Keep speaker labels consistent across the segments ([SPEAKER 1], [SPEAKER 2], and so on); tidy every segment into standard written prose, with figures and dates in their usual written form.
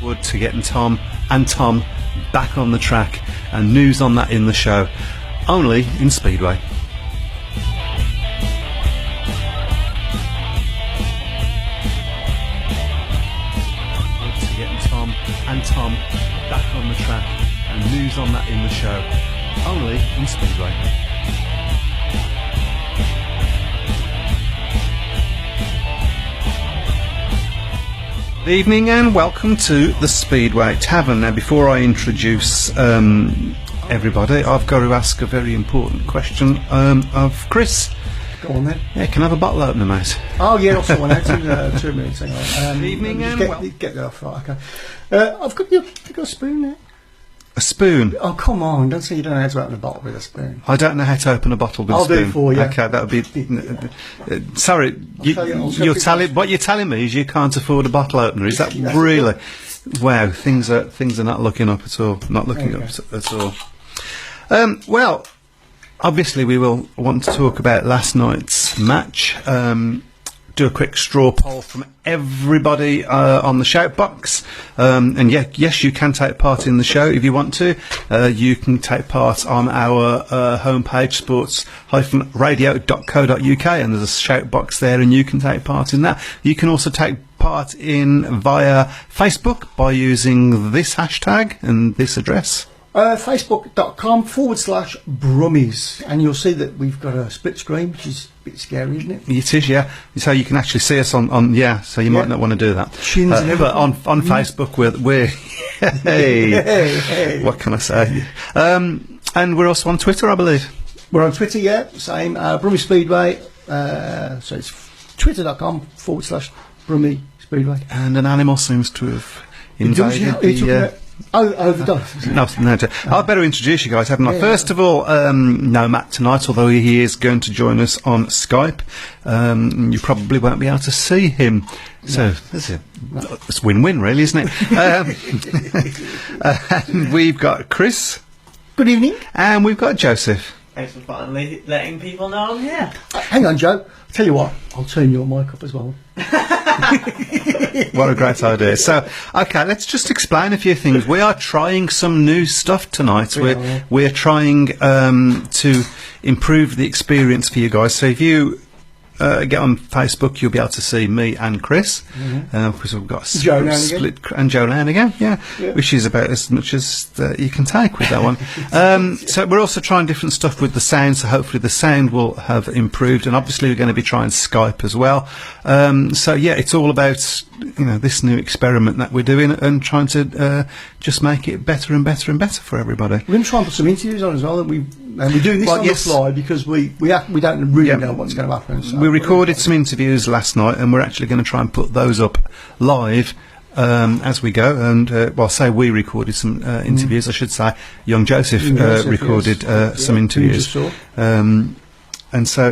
[SPEAKER 1] Wood to getting Tom and Tom back on the track, and news on that in the show, only in Speedway. Wood to getting Tom and Tom back on the track, and news on that in the show, only in Speedway. Good evening and welcome to the Speedway Tavern. Now, before I introduce everybody, I've got to ask a very important question of Chris.
[SPEAKER 2] Go on then.
[SPEAKER 1] Yeah, can I have a bottle opener, mate?
[SPEAKER 2] Oh yeah, I'll sort one out in 2 minutes. Hang on.
[SPEAKER 1] Good evening and
[SPEAKER 2] get that off. Right, okay. I've got a spoon there.
[SPEAKER 1] A spoon?
[SPEAKER 2] Oh come on! Don't say you don't know how to open a bottle with a spoon.
[SPEAKER 1] I don't know how to open a bottle with a
[SPEAKER 2] I'll
[SPEAKER 1] spoon.
[SPEAKER 2] do it for you.
[SPEAKER 1] Okay, that would be. Sorry, what you're telling me is you can't afford a bottle opener. Is that really? Wow, things are not looking up at all. Not looking up at all. Well, obviously we will want to talk about last night's match. Do a quick straw poll from everybody on the shout box. And yes, you can take part in the show if you want to. You can take part on our homepage, sports-radio.co.uk, and there's a shout box there, and you can take part in that. You can also take part in via Facebook by using this hashtag and this address.
[SPEAKER 2] Facebook.com/Brummies, and you'll see that we've got a split screen, which is a bit scary, isn't it?
[SPEAKER 1] It is, yeah. So you can actually see us on so you might not want to do that.
[SPEAKER 2] Chins and everything.
[SPEAKER 1] But on Facebook, we're hey, what can I say? And we're also on Twitter, I believe.
[SPEAKER 2] We're on Twitter, yeah, same, Brummy Speedway, so it's twitter.com/Brummy Speedway.
[SPEAKER 1] And an animal seems to have invaded the...
[SPEAKER 2] the dog.
[SPEAKER 1] No, I better introduce you guys, haven't I?
[SPEAKER 2] Yeah.
[SPEAKER 1] First of all, no Matt tonight, although he is going to join us on Skype. You probably won't be able to see him. So, it's win-win, really, isn't it? And we've got Chris.
[SPEAKER 2] Good evening.
[SPEAKER 1] And we've got Joseph.
[SPEAKER 3] Thanks for finally letting people know I'm here.
[SPEAKER 2] Hang on, Joe. Tell you what, I'll turn your mic up as well.
[SPEAKER 1] What a great idea. So, okay, let's just explain a few things. We are trying some new stuff tonight. We're trying to improve the experience for you guys. So if you get on Facebook, you'll be able to see me and Chris, because we've got
[SPEAKER 2] Joe now and
[SPEAKER 1] split and Joe now and again, yeah, which is about as much as you can take with that one. So we're also trying different stuff with the sound, so hopefully the sound will have improved, and obviously we're going to be trying Skype as well. So yeah, it's all about this new experiment that we're doing and trying to just make it better and better and better for everybody.
[SPEAKER 2] We're going to try and put some interviews on as well, and we're doing this on the fly because we don't really know what's going to happen. So
[SPEAKER 1] we recorded some interviews last night, and we're actually going to try and put those up live as we go. And say we recorded some interviews. I should say, young Joseph recorded some interviews. And so,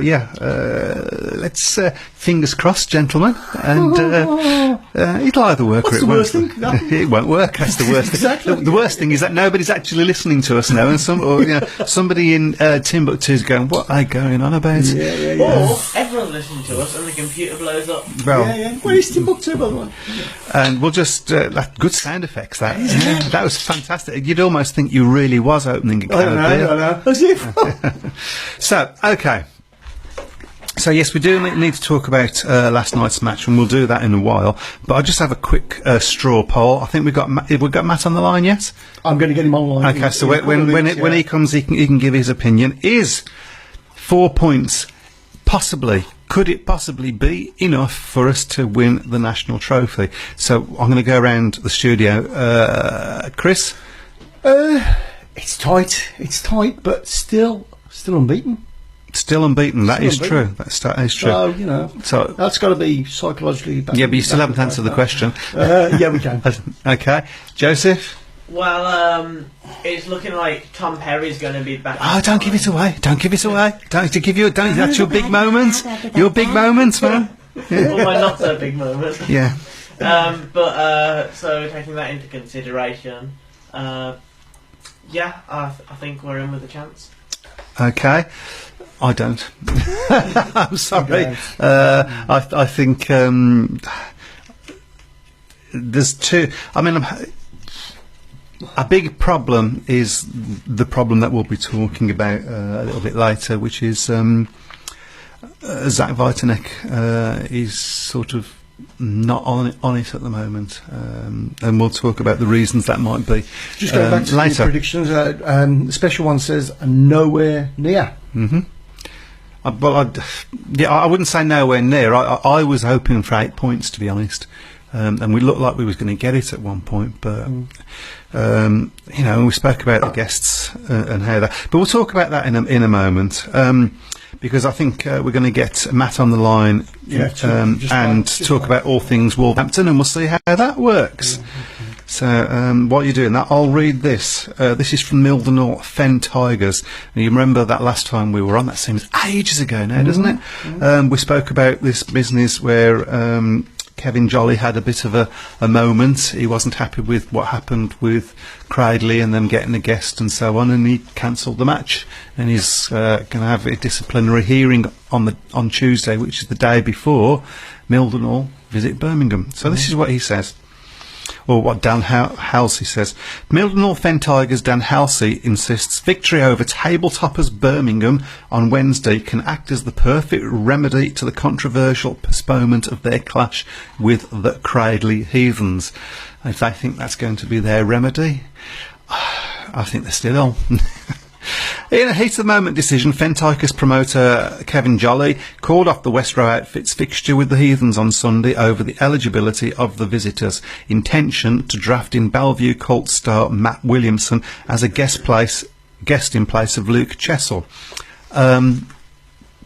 [SPEAKER 1] let's fingers crossed, gentlemen, and it'll either work or it won't.
[SPEAKER 2] Thing?
[SPEAKER 1] It won't work. That's the worst
[SPEAKER 2] Exactly.
[SPEAKER 1] thing. The worst thing is that nobody's actually listening to us now, and somebody in Timbuktu is going, "What are they going on about?"
[SPEAKER 3] Or everyone's listening to us and the computer blows up.
[SPEAKER 1] Well,
[SPEAKER 2] Where is Timbuktu, by the way?
[SPEAKER 1] and we'll just good sound effects. That was fantastic. You'd almost think you really was opening a can of beer.
[SPEAKER 2] I know. As if.
[SPEAKER 1] So, okay. So yes, we do need to talk about last night's match, and we'll do that in a while. But I'll just have a quick straw poll. I think we've got Matt on the line yet.
[SPEAKER 2] I'm going to get him online.
[SPEAKER 1] Okay, so when he comes, he can give his opinion. Is 4 points could it possibly be enough for us to win the national trophy? So I'm going to go around the studio. Chris,
[SPEAKER 2] it's tight, but still unbeaten.
[SPEAKER 1] still unbeaten. That is true. That is true.
[SPEAKER 2] So that's got to be psychologically better.
[SPEAKER 1] Yeah, but you still haven't answered the question.
[SPEAKER 2] Yeah, we can.
[SPEAKER 1] Okay, Joseph.
[SPEAKER 3] Well, it's looking like Tom Perry's going to be back.
[SPEAKER 1] Oh, don't give it away! Don't give it away! That's your big moment. Your big moment, man.
[SPEAKER 3] Well, my not so big moment.
[SPEAKER 1] Yeah.
[SPEAKER 3] So taking that into consideration, I think we're in with a chance.
[SPEAKER 1] Okay. I don't. I'm sorry. I think there's two. I mean, a big problem is the problem that we'll be talking about a little bit later, which is Zach Vitanek is sort of not on it at the moment, and we'll talk about the reasons that might be.
[SPEAKER 2] Just going back to
[SPEAKER 1] later.
[SPEAKER 2] the predictions, the special one says nowhere near.
[SPEAKER 1] Mm-hmm. I wouldn't say nowhere near. I was hoping for 8 points, to be honest, and we looked like we was going to get it at one point. But we spoke about the guests and how that. But we'll talk about that in a moment, because I think we're going to get Matt on the line and talk about all things Wolverhampton, and we'll see how that works. So while you're doing that, I'll read this. This is from Mildenhall Fen Tigers. And you remember that last time we were on? That seems ages ago now, doesn't it? We spoke about this business where Kevin Jolly had a bit of a moment. He wasn't happy with what happened with Cradley and them getting a guest and so on, and he cancelled the match. And he's going to have a disciplinary hearing on Tuesday, which is the day before Mildenhall visit Birmingham. So this is what he says. Or what Dan Halsey says. Mildenhall Fen Tigers' Dan Halsey insists victory over tabletoppers Birmingham on Wednesday can act as the perfect remedy to the controversial postponement of their clash with the Cradley Heathens. If they think that's going to be their remedy, I think they're still on. In a heat-of-the-moment decision, Fen Tigers promoter Kevin Jolly called off the West Row Outfits fixture with the Heathens on Sunday over the eligibility of the visitors' intention to draft in Bellevue Colt star Matt Williamson as a guest in place of Luke Chessel.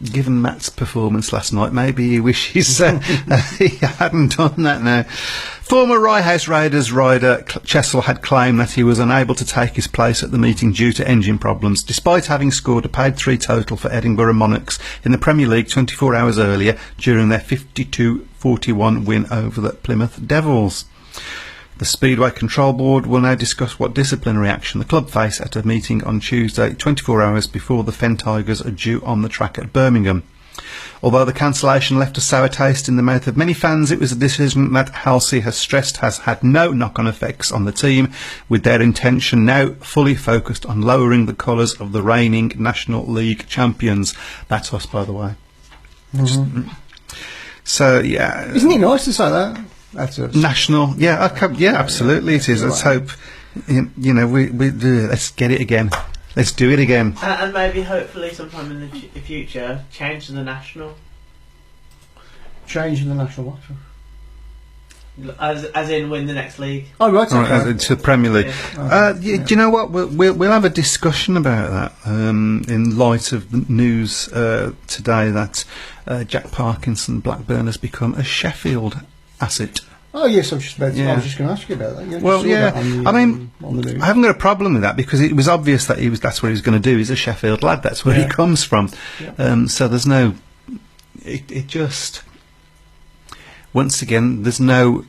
[SPEAKER 1] Given Matt's performance last night, maybe he wishes he hadn't done that now. Former Rye House Raiders rider Chessel had claimed that he was unable to take his place at the meeting due to engine problems, despite having scored a paid 3 total for Edinburgh Monarchs in the Premier League 24 hours earlier during their 52-41 win over the Plymouth Devils. The Speedway Control Board will now discuss what disciplinary action the club face at a meeting on Tuesday, 24 hours before the Fen Tigers are due on the track at Birmingham. Although the cancellation left a sour taste in the mouth of many fans, it was a decision that Halsey has stressed has had no knock-on effects on the team, with their intention now fully focused on lowering the colours of the reigning National League champions. That's us, by the way.
[SPEAKER 2] Mm-hmm.
[SPEAKER 1] So, yeah.
[SPEAKER 2] Isn't it nice to say that? That's us.
[SPEAKER 1] National, absolutely it is. Let's hope, let's get it again. Let's do it again.
[SPEAKER 3] And maybe, hopefully, sometime in the future, change to the national.
[SPEAKER 2] Change in the national what?
[SPEAKER 3] As in win the next league.
[SPEAKER 2] Oh, right. Okay.
[SPEAKER 1] To the Premier League.
[SPEAKER 3] Yeah.
[SPEAKER 1] Do you know what? We'll have a discussion about that in light of the news today that Jack Parkinson Blackburn has become a Sheffield asset.
[SPEAKER 2] Oh yes, I was just going to ask you about that. Yeah,
[SPEAKER 1] well, yeah, I haven't got a problem with that because it was obvious that that's what he was going to do. He's a Sheffield lad. That's where he comes from. Yeah. So there's no. It just. Once again, there's no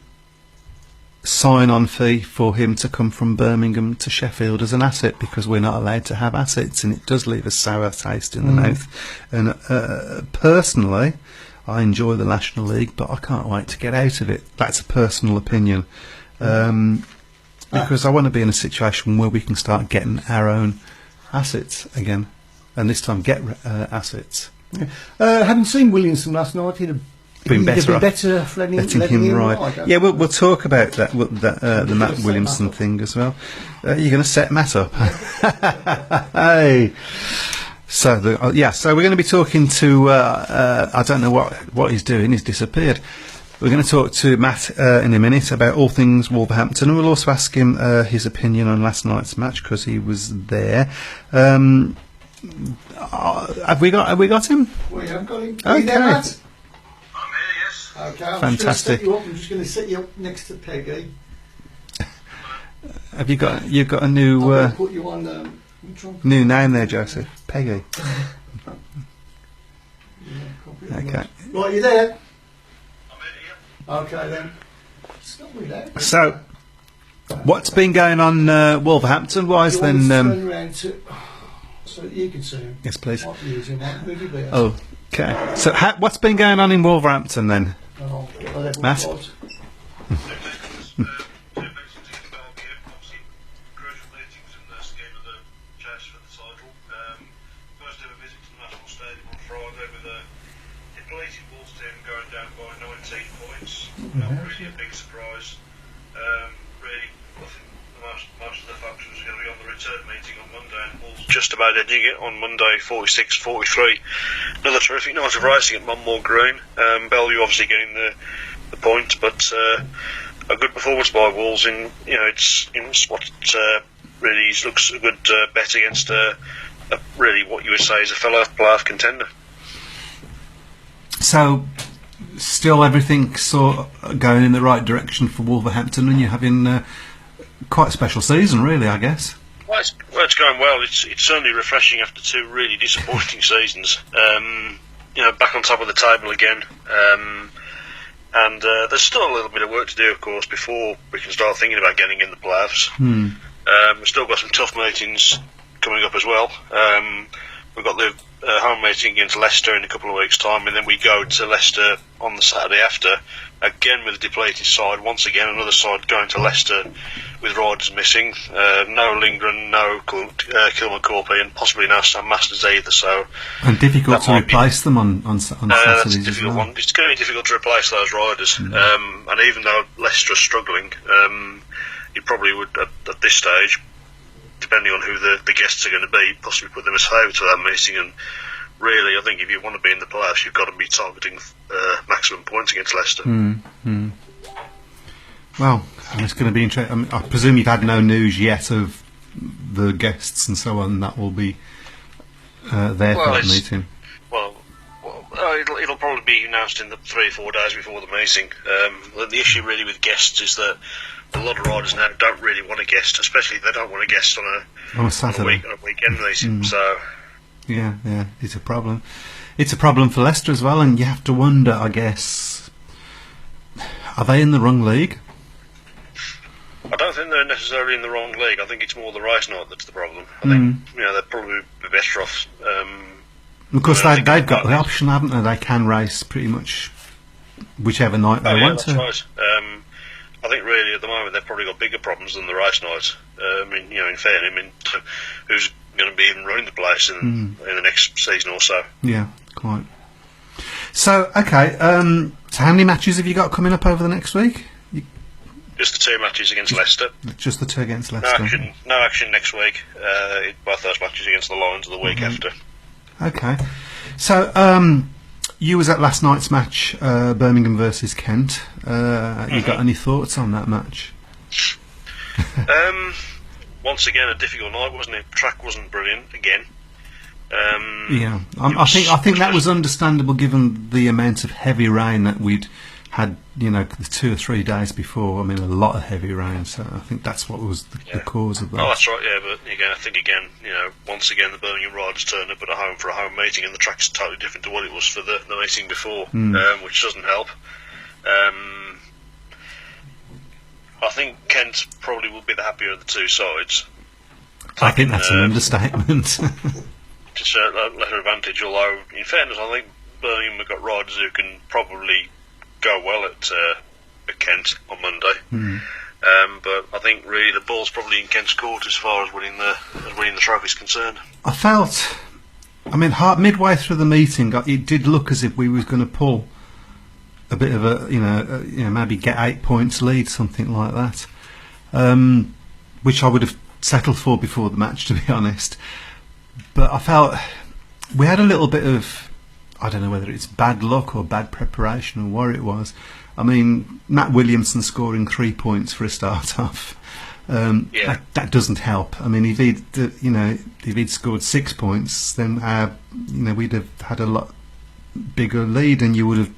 [SPEAKER 1] sign-on fee for him to come from Birmingham to Sheffield as an asset because we're not allowed to have assets, and it does leave a sour taste in the mouth. And personally, I enjoy the National League, but I can't wait to get out of it. That's a personal opinion. Because I want to be in a situation where we can start getting our own assets again, and this time get assets.
[SPEAKER 2] Yeah. Having seen Williamson last night, he'd have been better letting him ride.
[SPEAKER 1] Yeah, we'll talk about that the Matt Williamson thing as well. You're going to set Matt up. Hey. So so we're going to be talking to I don't know what he's doing. He's disappeared. We're going to talk to Matt in a minute about all things Wolverhampton, and we'll also ask him his opinion on last night's match because he was there. Have we got him?
[SPEAKER 2] We have got him.
[SPEAKER 1] Okay.
[SPEAKER 2] There, Matt?
[SPEAKER 4] I'm here, yes.
[SPEAKER 2] Okay, I'm
[SPEAKER 1] fantastic.
[SPEAKER 2] I'm just going to set you up next to Peggy.
[SPEAKER 1] Have you've got a new
[SPEAKER 2] I'm put you on
[SPEAKER 1] new name there, Joseph? Peggy. Okay.
[SPEAKER 2] Right, you there?
[SPEAKER 4] I'm here.
[SPEAKER 2] Okay then. Stop me there.
[SPEAKER 1] So, what's been going on Wolverhampton wise then?
[SPEAKER 2] Turn around to, so that you can see him.
[SPEAKER 1] Yes, please.
[SPEAKER 2] Okay.
[SPEAKER 1] So what's been going on in Wolverhampton then, Matt?
[SPEAKER 4] Really a big surprise. Really, I think most of the folks was going to be on the return meeting on Monday, and Wolves just about edging it on Monday, 46-43. Another terrific night of racing at Monmore Green. Bellevue obviously getting the point, but a good performance by Wolves in what really looks a good bet against really what you would say is a fellow playoff contender.
[SPEAKER 1] So. Still everything sort of going in the right direction for Wolverhampton, and you're having quite a special season, really, I guess.
[SPEAKER 4] Well, it's going well. It's certainly refreshing after 2 really disappointing seasons. Back on top of the table again. And there's still a little bit of work to do, of course, before we can start thinking about getting in the playoffs. We've still got some tough meetings coming up as well. We've got the home meeting against Leicester in a couple of weeks' time, and then we go to Leicester on the Saturday after, again with a depleted side. Once again, another side going to Leicester with riders missing. No Lindgren, no Kilman Corpy, and possibly no Sam Masters either. So
[SPEAKER 1] and difficult to replace them on Saturdays.
[SPEAKER 4] That's a difficult one. It's going to be difficult to replace those riders. And even though Leicester are struggling, you probably would at this stage, depending on who the guests are going to be, possibly put them as favourites for that meeting. And really, I think if you want to be in the playoffs, you've got to be targeting maximum points against Leicester.
[SPEAKER 1] Well, it's going to be interesting. I presume you've had no news yet of the guests and so on. That will be there for the meeting.
[SPEAKER 4] It'll probably be announced in the 3 or 4 days before the meeting. The issue really with guests is that a lot of riders now don't really want a guest, especially if they don't want a guest on a Saturday, on a weekend meeting. So
[SPEAKER 1] yeah, it's a problem. It's a problem for Leicester as well, and you have to wonder, I guess, are they in the wrong league?
[SPEAKER 4] I don't think they're necessarily in the wrong league. I think it's more the race night that's the problem. I think they're probably better off.
[SPEAKER 1] Of course, they've got the option, haven't they? They can race pretty much whichever night they want to.
[SPEAKER 4] Right. I think really at the moment they've probably got bigger problems than the race nights. In fairness, who's going to be even running the place in the next season or so?
[SPEAKER 1] Yeah, quite. So, okay, so how many matches have you got coming up over the next week?
[SPEAKER 4] Just the 2 matches against Leicester.
[SPEAKER 1] Just the 2 against Leicester.
[SPEAKER 4] No action next week. Both those matches against the Lions are the week after. Okay.
[SPEAKER 1] So, you was at last night's match, Birmingham versus Kent. You got any thoughts on that match?
[SPEAKER 4] Once again, a difficult night, wasn't it? Track wasn't brilliant again.
[SPEAKER 1] I think that was understandable given the amount of heavy rain that we'd had, the 2 or 3 days before. I mean, a lot of heavy rain, so I think that's what was the cause of that.
[SPEAKER 4] Oh, that's right, yeah, but again, I think once again the Birmingham riders turned up at a home for a home meeting, and the track's totally different to what it was for the meeting before, which doesn't help. I think Kent probably will be the happier of the 2 sides.
[SPEAKER 1] I think that's an understatement.
[SPEAKER 4] Just a lesser advantage, although in fairness I think Birmingham have got riders who can probably go well at Kent on Monday. But I think really the ball's probably in Kent's court as far as winning the trophy is concerned.
[SPEAKER 1] I felt, midway through the meeting, it did look as if we was going to pull a bit of maybe get 8 points lead, something like that, which I would have settled for before the match, to be honest. But I felt we had a little bit of, I don't know whether it's bad luck or bad preparation or what it was. Matt Williamson scoring 3 points for a start off. That doesn't help. If he'd scored 6 points, then we'd have had a lot bigger lead, and you would have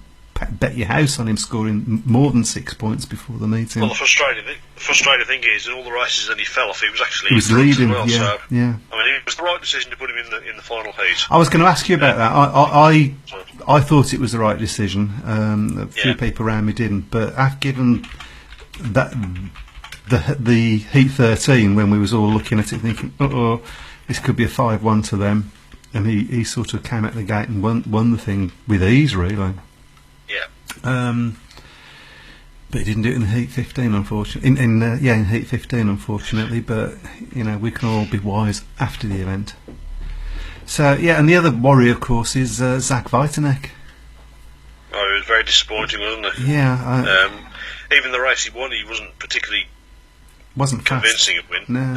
[SPEAKER 1] bet your house on him scoring more than 6 points before the meeting.
[SPEAKER 4] Well, the frustrating thing is, in all the races that he fell off, he was actually
[SPEAKER 1] leading.
[SPEAKER 4] As well, it was the right decision to put him in the final heat.
[SPEAKER 1] I was going to ask you about that. I thought it was the right decision. A few people around me didn't, but given that the heat 13, when we was all looking at it thinking, this could be a 5-1 to them, and he sort of came out the gate and won the thing with ease, really. But he didn't do it in the heat 15, unfortunately. In heat 15, unfortunately. But we can all be wise after the event. So and the other worry, of course, is Zach Vitanek.
[SPEAKER 4] Oh, it was very disappointing, wasn't it?
[SPEAKER 1] Yeah.
[SPEAKER 4] Even the race he won, he wasn't particularly convincing a win.
[SPEAKER 1] No.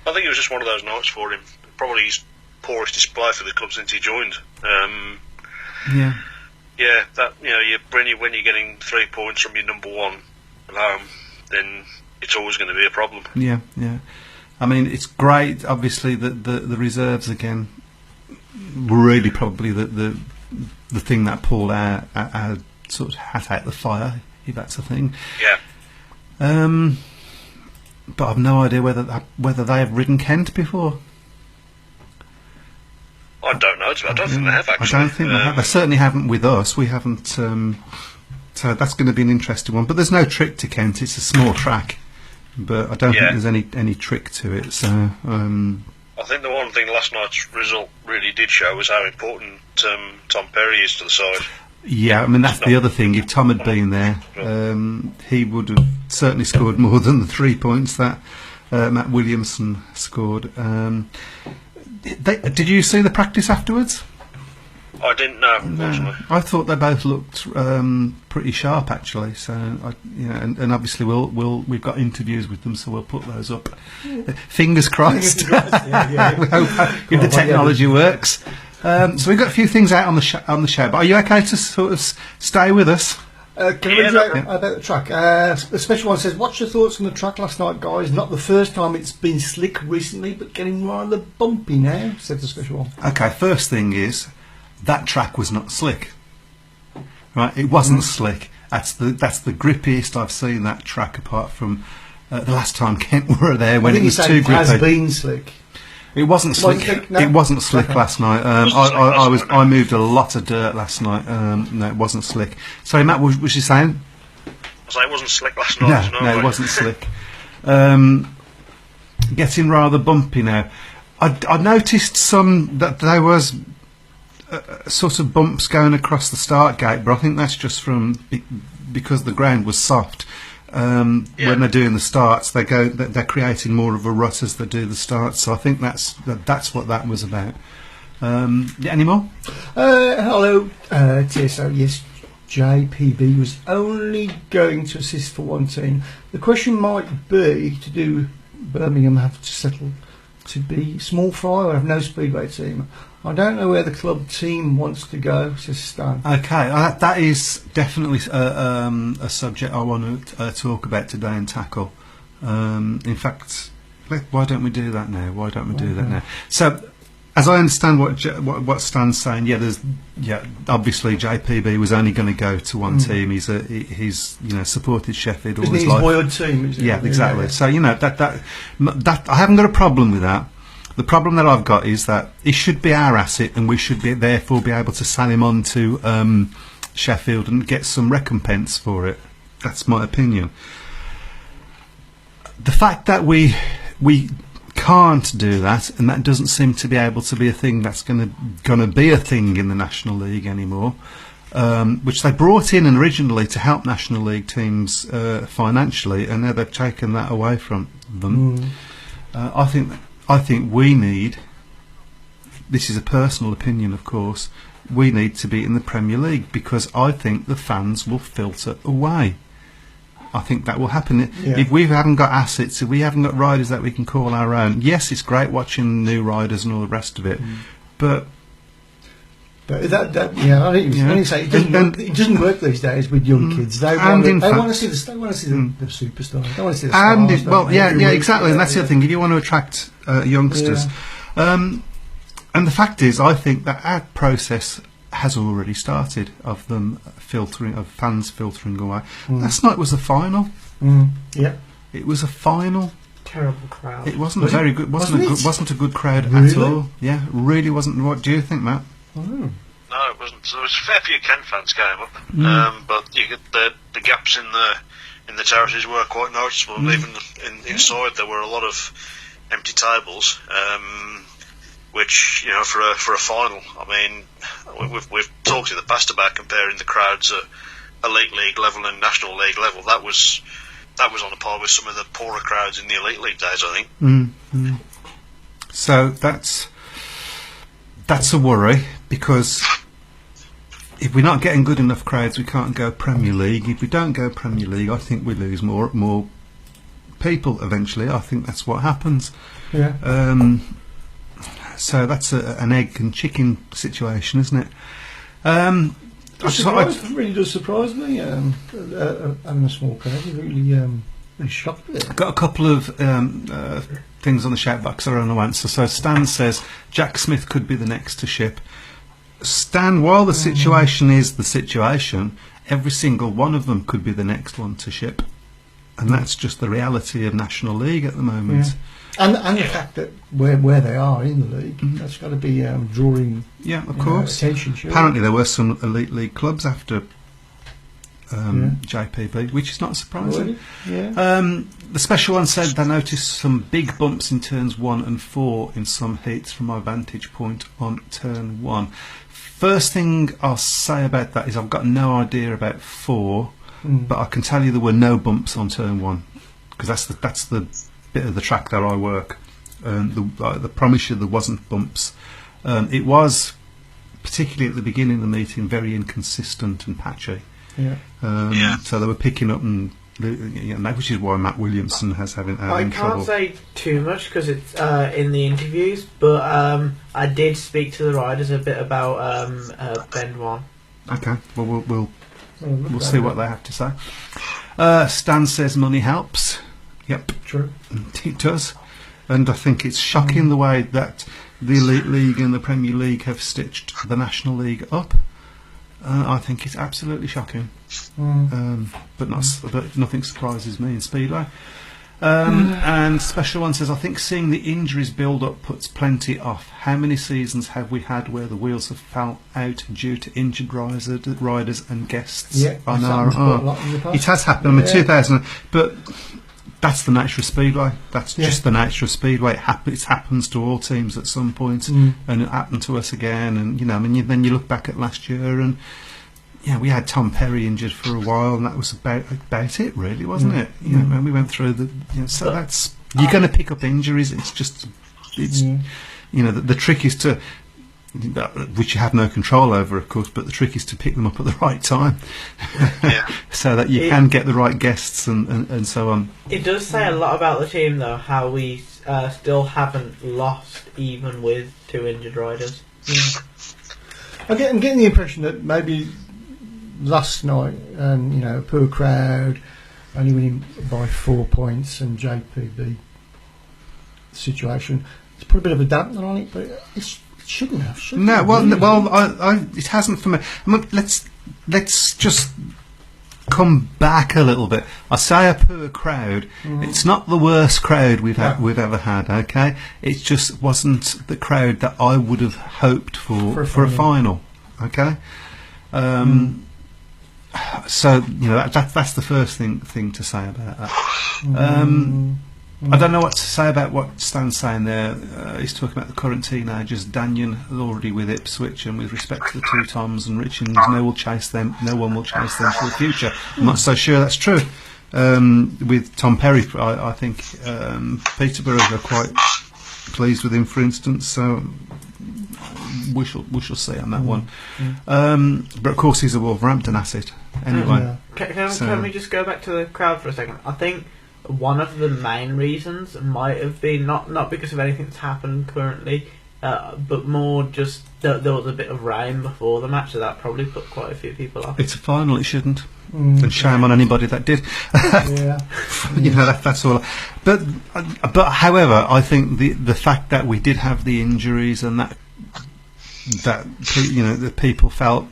[SPEAKER 4] I think it was just one of those nights for him. Probably his poorest display for the club since he joined. Yeah, that when you're getting 3 points from your number one at home, then it's always going to be a problem.
[SPEAKER 1] Yeah. It's great, obviously, that the reserves again were really probably the thing that pulled our sort of hat out the fire, if that's a thing.
[SPEAKER 4] Yeah.
[SPEAKER 1] But I've no idea whether they have ridden Kent before.
[SPEAKER 4] I don't know. I don't think they have, actually.
[SPEAKER 1] I don't think they have. They certainly haven't with us. We haven't So that's going to be an interesting one. But there's no trick to Kent. It's a small track, but I don't think there's any trick to it. So
[SPEAKER 4] I think the one thing last night's result really did show was how important Tom Perry is to the side.
[SPEAKER 1] Yeah, I mean that's the other thing. If Tom had been there, he would have certainly scored more than the 3 points that Matt Williamson scored. Did you see the practice afterwards?
[SPEAKER 4] I didn't know, unfortunately.
[SPEAKER 1] I thought they both looked pretty sharp, actually. So, and obviously we've got interviews with them, so we'll put those up. Fingers crossed. We hope if the technology works. So we've got a few things out on the show. But are you okay to sort of stay with us?
[SPEAKER 2] Can I read about the track? The special one says, "What's your thoughts on the track last night, guys? Not the first time it's been slick recently, but getting rather bumpy now," said the special one.
[SPEAKER 1] Okay, first thing is, that track was not slick. Right, it wasn't slick. That's the grippiest I've seen that track, apart from the last time Kent were there when it was too grippy.
[SPEAKER 2] It has been slick.
[SPEAKER 1] It wasn't slick. It wasn't slick last night. I moved a lot of dirt last night. No, it wasn't slick. Sorry, Matt, what was you saying?
[SPEAKER 4] I was like, it wasn't slick last night.
[SPEAKER 1] No, it wasn't slick. Getting rather bumpy now. I noticed that there was sort of bumps going across the start gate, but I think that's just because the ground was soft. When they're doing the starts, they're creating more of a rut as they do the starts. So I think that's what that was about. Any more?
[SPEAKER 2] Hello, TSO. Yes, JPB was only going to assist for one team. The question might be, do Birmingham have to settle to be small fry or have no Speedway team? I don't know where the club team wants to go, says Stan.
[SPEAKER 1] Okay, that is definitely a subject I want to talk about today and tackle. In fact, why don't we do that now? So, as I understand what Stan's saying, obviously JPB was only going to go to one team. He's supported Sheffield all his life.
[SPEAKER 2] His boyhood team, isn't it?
[SPEAKER 1] Yeah, exactly. So that I haven't got a problem with that. The problem that I've got is that he should be our asset, and we should therefore be able to sell him on to Sheffield and get some recompense for it. That's my opinion. The fact that we can't do that, and that doesn't seem to be able to be a thing that's going to be a thing in the National League anymore, which they brought in originally to help National League teams financially, and now they've taken that away from them. I think we need, this is a personal opinion of course, we need to be in the Premier League, because I think the fans will filter away. I think that will happen. If we haven't got assets, if we haven't got riders that we can call our own, yes, it's great watching new riders and all the rest of it, but
[SPEAKER 2] I think say it doesn't work these days with young kids. They want to see the superstar. They want to see the stars.
[SPEAKER 1] Exactly. And that's the other thing. If you want to attract youngsters, and the fact is, I think that our process has already started of fans filtering away. Last night was a final. It was a final.
[SPEAKER 3] Terrible crowd.
[SPEAKER 1] It wasn't very good. Wasn't a good crowd at all. Yeah, really wasn't. What do you think, Matt?
[SPEAKER 4] No, it wasn't. There was a fair few Kent fans came up, but you get the gaps in the terraces were quite noticeable. And even inside there were a lot of empty tables, which for a final. I mean, we've talked in the past about comparing the crowds at Elite League level and National League level. That was on a par with some of the poorer crowds in the Elite League days, I think.
[SPEAKER 1] So that's a worry, because if we're not getting good enough crowds, we can't go Premier League. If we don't go Premier League, I think we lose more people eventually. I think that's what happens.
[SPEAKER 2] Yeah.
[SPEAKER 1] So that's an egg and chicken situation, isn't it?
[SPEAKER 2] It really does surprise me. Having a small crowd, really shocked with it.
[SPEAKER 1] Got a couple of things on the shout box I don't know answer. So Stan says Jack Smith could be the next to ship. Stan, while the situation is the situation, every single one of them could be the next one to ship, and that's just the reality of National League at the moment.
[SPEAKER 2] Yeah. And the fact that where they are in the league, that's got to be drawing
[SPEAKER 1] of course
[SPEAKER 2] attention. Sure.
[SPEAKER 1] Apparently there were some Elite League clubs after JPB, which is not surprising.
[SPEAKER 2] Really? Yeah.
[SPEAKER 1] The special one said they noticed some big bumps in turns 1 and 4 in some heats from my vantage point on turn 1. First thing I'll say about that is I've got no idea about 4, but I can tell you there were no bumps on turn 1, because that's the bit of the track that I work. I promise you there wasn't bumps. It was, particularly at the beginning of the meeting, very inconsistent and patchy.
[SPEAKER 2] Yeah.
[SPEAKER 1] So they were picking up, and which is why Matt Williamson has having
[SPEAKER 3] I
[SPEAKER 1] trouble.
[SPEAKER 3] can't say too much because it's in the interviews, but I did speak to the riders a bit about Bend 1.
[SPEAKER 1] Okay, well we'll see what they have to say. Stan says money helps. Yep,
[SPEAKER 2] True.
[SPEAKER 1] it does, and I think it's shocking the way that the Elite League and the Premier League have stitched the National League up. I think it's absolutely shocking, but nothing surprises me in Speedway. And Special One says, I think seeing the injuries build up puts plenty off. How many seasons have we had where the wheels have fell out due to injured riders and guests?
[SPEAKER 2] Yeah,
[SPEAKER 1] on
[SPEAKER 2] that's
[SPEAKER 1] our
[SPEAKER 2] happened quite a lot in the past.
[SPEAKER 1] It has happened. I mean, 2000, but that's the nature of Speedway. That's just the nature of Speedway. It happens to all teams at some point, and it happened to us again. And then you look back at last year, and we had Tom Perry injured for a while, and that was about it, really, wasn't it? And we went through so that's you're going to pick up injuries. The trick is to, which you have no control over, of course, but the trick is to pick them up at the right time, so that you can get the right guests and so on.
[SPEAKER 3] It does say a lot about the team, though, how we still haven't lost even with 2 injured riders.
[SPEAKER 2] I'm getting the impression that maybe last night, poor crowd, only winning by 4 points, and JPB situation, it's put a bit of a dampener on it, but it shouldn't have.
[SPEAKER 1] It hasn't for me. Let's just come back a little bit. I say a poor crowd. It's not the worst crowd we've ever had. Okay, it just wasn't the crowd that I would have hoped for a final. Okay, so that's the first thing to say about that. I don't know what to say about what Stan's saying there. He's talking about the current teenagers. Danyon is already with Ipswich, and with respect to the 2 Toms and Richards, no one will chase them for the future. I'm not so sure that's true. With Tom Perry, I think Peterborough are quite pleased with him, for instance. So we shall see on that one. But of course, he's a Wolverhampton asset anyway.
[SPEAKER 3] Can we just go back to the crowd for a second? I think one of the main reasons might have been not because of anything that's happened currently, but more just that there was a bit of rain before the match, so that probably put quite a few people off.
[SPEAKER 1] It's a final, it shouldn't. And shame on anybody that did. That's all. But however, I think the fact that we did have the injuries, and that the people felt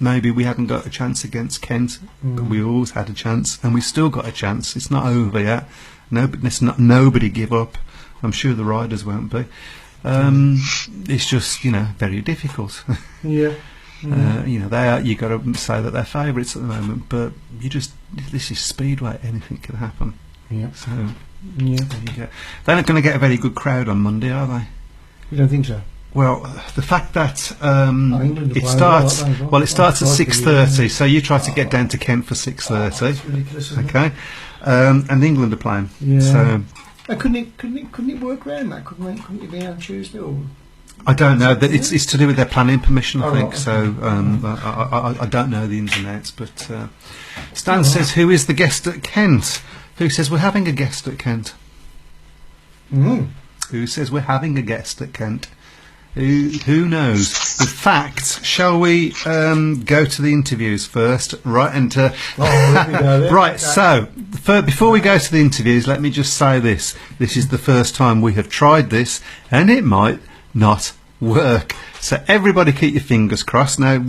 [SPEAKER 1] maybe we hadn't got a chance against Kent, but we always had a chance, and we still got a chance. It's not over yet. Nobody give up. I'm sure the riders won't be. It's just very difficult.
[SPEAKER 2] Yeah.
[SPEAKER 1] You got to say that they're favourites at the moment, but this is Speedway. Anything can happen.
[SPEAKER 2] Yeah.
[SPEAKER 1] So there you go. They're not going to get a very good crowd on Monday, are they?
[SPEAKER 2] You don't think so?
[SPEAKER 1] Well, the fact that it
[SPEAKER 2] starts
[SPEAKER 1] at 6:30, so you try to get down to Kent for 6:30.
[SPEAKER 2] That's ridiculous, isn't
[SPEAKER 1] okay, and England are playing.
[SPEAKER 2] Yeah.
[SPEAKER 1] So
[SPEAKER 2] couldn't it work around that? Couldn't it be on Tuesday? Or?
[SPEAKER 1] I don't know. It's to do with their planning permission, I think.
[SPEAKER 2] Right.
[SPEAKER 1] So I don't know the ins and outs. But Stan says, "Who is the guest at Kent?" Who says we're having a guest at Kent? Who says we're having a guest at Kent? Who knows? In fact, shall we go to the interviews first? Right, and right. So, before we go to the interviews, let me just say this: this is the first time we have tried this, and it might not work. So, everybody, keep your fingers crossed. Now,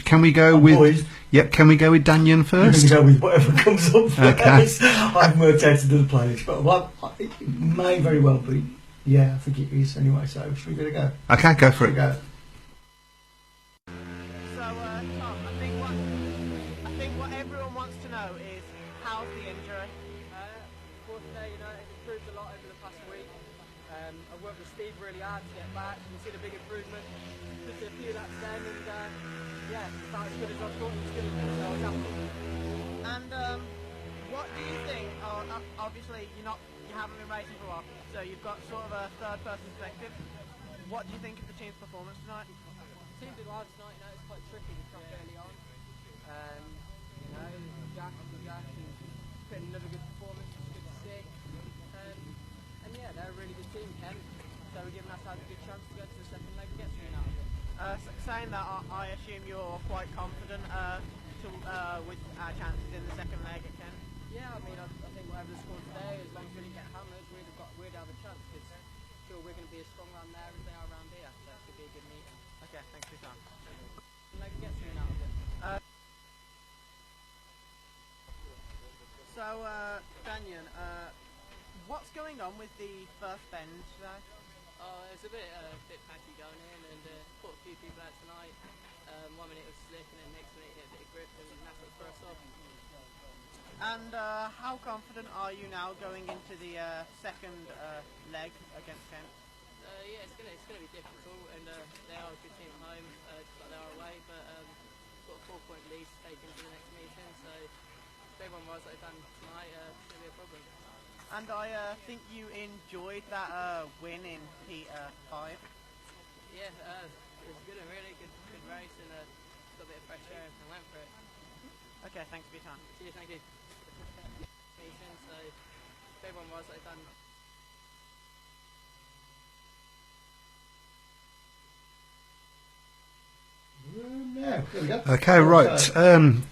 [SPEAKER 1] can we go with?
[SPEAKER 2] Boys.
[SPEAKER 1] Yep. Can we go with Danyon first?
[SPEAKER 2] You can go with whatever comes up first.
[SPEAKER 1] Okay.
[SPEAKER 2] I haven't worked out to do the playlist, but it may very well be. Yeah, I think it is anyway, so should we give it a go?
[SPEAKER 1] Okay, go for it.
[SPEAKER 2] Go.
[SPEAKER 3] So, Tom, I think
[SPEAKER 5] say, it's improved a lot over the past week. I've worked with Steve really hard to get back. You can see the big improvement. Just a few laps then, and it's about as good as I thought it was going to be. So I was happy.
[SPEAKER 3] And what do you think? Obviously, you haven't been racing for a while, so you've got sort of a third-person perspective. What do you think of the team's performance tonight?
[SPEAKER 5] The team did well tonight. It's quite tricky to track early on. Jack and put in another good performance. It's good to see. And they're a really good team, Ken. So we're giving ourselves a good chance to go to the second leg and get something out of it.
[SPEAKER 3] Saying that, I assume you're quite confident with our chances in the second leg at Ken.
[SPEAKER 5] Yeah, I think whatever the score today, as long as we didn't get hammered, we'd have a chance. Because sure, we're going to be as strong around there as they are around here. So it should be a good meeting.
[SPEAKER 3] Okay, thanks for your time.
[SPEAKER 5] And they can get something out of it.
[SPEAKER 3] So, Daniel, what's going on with the first bend today?
[SPEAKER 5] It's a bit patchy going in, and put a few people out tonight. 1 minute it was slick, and then next minute it hit a bit of grip, and that's what threw us off.
[SPEAKER 3] And how confident are you now going into the second leg against Kent?
[SPEAKER 5] It's gonna be difficult, and they are a good team at home, just like they are away. But got a 4-point lead to take into the next meeting, so if everyone was like they've done tonight, shouldn't be a problem.
[SPEAKER 3] And I think you enjoyed that win in Heat 5.
[SPEAKER 5] Yeah, it was good, a really good race, and got a bit of fresh air and went for it.
[SPEAKER 3] Okay, thanks for your time.
[SPEAKER 5] Cheers, thank you. Meeting, so if everyone was like they've done.
[SPEAKER 2] Now, there we go.
[SPEAKER 1] Okay, right.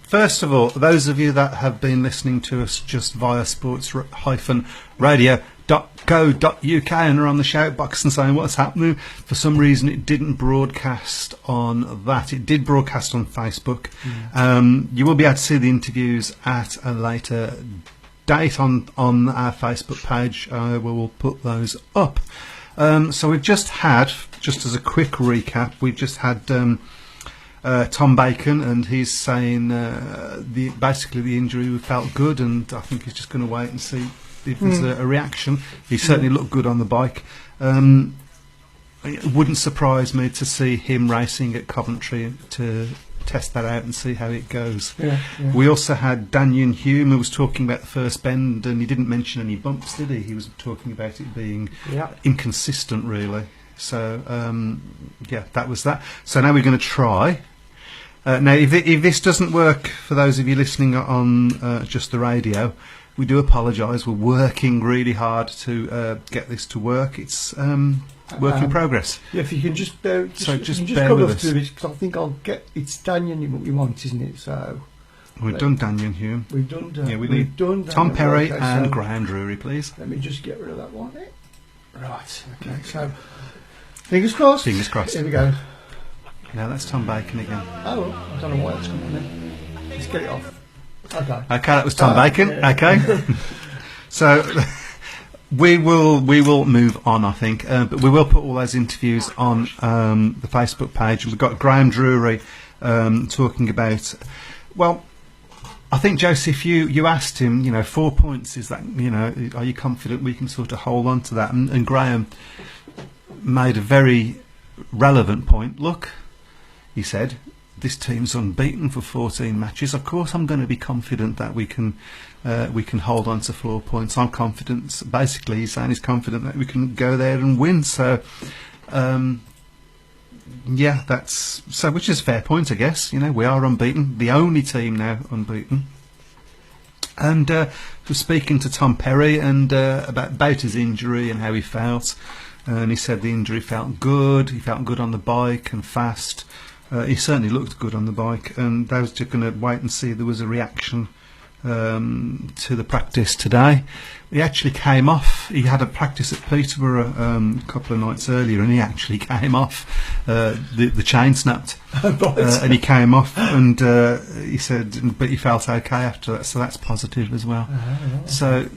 [SPEAKER 1] First of all, those of you that have been listening to us just via sports-radio.co.uk and are on the shout box and saying what's happening, for some reason it didn't broadcast on that. It did broadcast on Facebook. You will be able to see the interviews at a later date on our Facebook page. We will put those up. So we've just had, just as a quick recap, we've just had Tom Bacon, and he's saying basically the injury felt good, and I think he's just going to wait and see if there's a reaction. He certainly looked good on the bike. It wouldn't surprise me to see him racing at Coventry to test that out and see how it goes. We also had Daniel Hume, who was talking about the first bend, and he didn't mention any bumps, did he? He was talking about it being inconsistent, really. So that was that. So now we're going to try. Now, if this doesn't work for those of you listening on just the radio, we do apologise. We're working really hard to get this to work. It's work in progress.
[SPEAKER 2] Yeah, if you can just bear
[SPEAKER 1] just
[SPEAKER 2] bear
[SPEAKER 1] with
[SPEAKER 2] us
[SPEAKER 1] us.
[SPEAKER 2] through this, because I think it's Daniel what we want, isn't it? So
[SPEAKER 1] we've done Daniel Hume.
[SPEAKER 2] We've done.
[SPEAKER 1] We've
[SPEAKER 2] done
[SPEAKER 1] Tom
[SPEAKER 2] Daniel.
[SPEAKER 1] Perry
[SPEAKER 2] Okay,
[SPEAKER 1] and
[SPEAKER 2] so
[SPEAKER 1] Graham Drury, please.
[SPEAKER 2] let me just get rid of that one. Right. Okay. So fingers crossed.
[SPEAKER 1] Fingers crossed.
[SPEAKER 2] Here we go.
[SPEAKER 1] Now that's Tom Bacon again.
[SPEAKER 2] Oh, I don't know why that's coming on then. Let's get it off. Okay.
[SPEAKER 1] Okay, that was Tom Bacon.
[SPEAKER 2] Yeah.
[SPEAKER 1] Okay. So we will move on, I think, but we will put all those interviews on the Facebook page. We've got Graham Drury talking about. Well, I think Joseph, you asked him, 4 points. Is that are you confident we can sort of hold on to that? And Graham made a very relevant point. Look, he said, this team's unbeaten for 14 matches. Of course, I'm going to be confident that we can hold on to 4 points. I'm confident. Basically, he's saying he's confident that we can go there and win. So, that's so, which is a fair point, I guess. We are unbeaten, the only team now unbeaten. And was speaking to Tom Perry and about his injury and how he felt. And he said the injury felt good. He felt good on the bike and fast. He certainly looked good on the bike, and they was just going to wait and see if there was a reaction to the practice today. He actually came off. He had a practice at Peterborough a couple of nights earlier, and he actually came off. The chain snapped, and he came off, and he said, but he felt okay after that, so that's positive as well. So,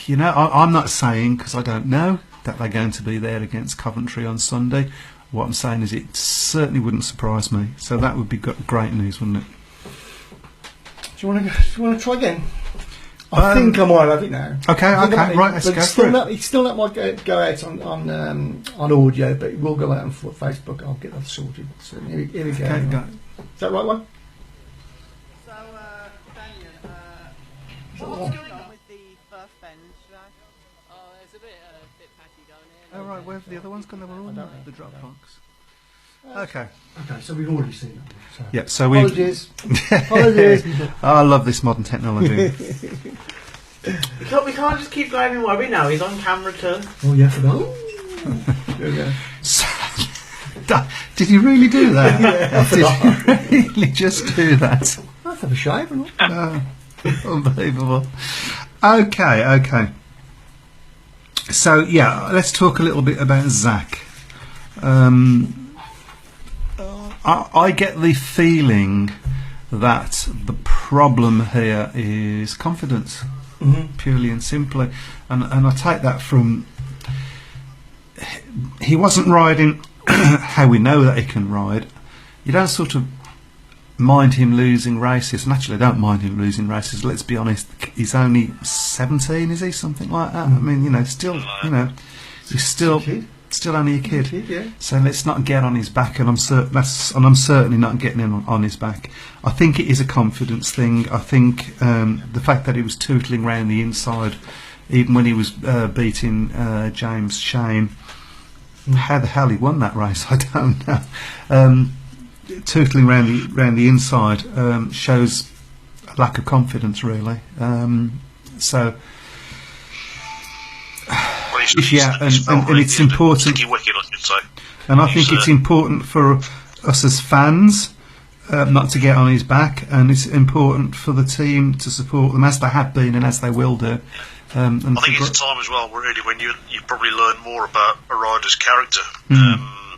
[SPEAKER 1] I'm not saying, because I don't know, that they're going to be there against Coventry on Sunday. What I'm saying is it certainly wouldn't surprise me. So that would be great news, wouldn't it?
[SPEAKER 2] Do you want to try again? I think I might have it now.
[SPEAKER 1] Okay,
[SPEAKER 2] I think I might have it,
[SPEAKER 1] right, let's
[SPEAKER 2] but
[SPEAKER 1] go
[SPEAKER 2] it's still
[SPEAKER 1] for it.
[SPEAKER 2] not, it's still not might go out on audio, but it will go out on Facebook. I'll get that sorted. So here we go.
[SPEAKER 1] Okay, go.
[SPEAKER 2] Is that right one?
[SPEAKER 5] So, Daniel,
[SPEAKER 2] Oh.
[SPEAKER 5] what's going on with the birth bend today? Oh, it's a bit patchy going in.
[SPEAKER 1] Oh, right, where have the other ones gone? They were all
[SPEAKER 2] I
[SPEAKER 1] in
[SPEAKER 2] don't
[SPEAKER 1] the
[SPEAKER 2] know.
[SPEAKER 1] Dropbox. Okay.
[SPEAKER 2] Okay, so we've already seen that. So.
[SPEAKER 1] Yeah, so we.
[SPEAKER 2] Apologies. Apologies. people.
[SPEAKER 1] I love this modern technology.
[SPEAKER 3] We can't just keep blaming Webby now. He's on camera too.
[SPEAKER 2] Oh yeah, oh. There we go.
[SPEAKER 1] So- Did you really do that?
[SPEAKER 2] Yeah, I forgot.
[SPEAKER 1] Did you really just do that?
[SPEAKER 2] Let's have a shave and all.
[SPEAKER 1] Unbelievable. Okay. So yeah, let's talk a little bit about Zach. I get the feeling that the problem here is confidence, purely and simply, and I take that from he wasn't riding how we know that he can ride. You don't sort of mind him losing races, and actually I don't mind him losing races. Let's be honest, he's only 17, is he? Something like that. I mean, still, he's still only a kid.
[SPEAKER 2] Yeah.
[SPEAKER 1] So let's not get on his back, and I'm certainly not getting on his back. I think it is a confidence thing. I think the fact that he was tootling around the inside, even when he was beating James Shane, how the hell he won that race, I don't know. Tootling around the inside shows a lack of confidence, really. So. Yeah, and it's important. And I think it's important for us as fans not to get on his back, and it's important for the team to support them as they have been and as they will do. And
[SPEAKER 4] I think it's a time as well, really, when you probably learn more about a rider's character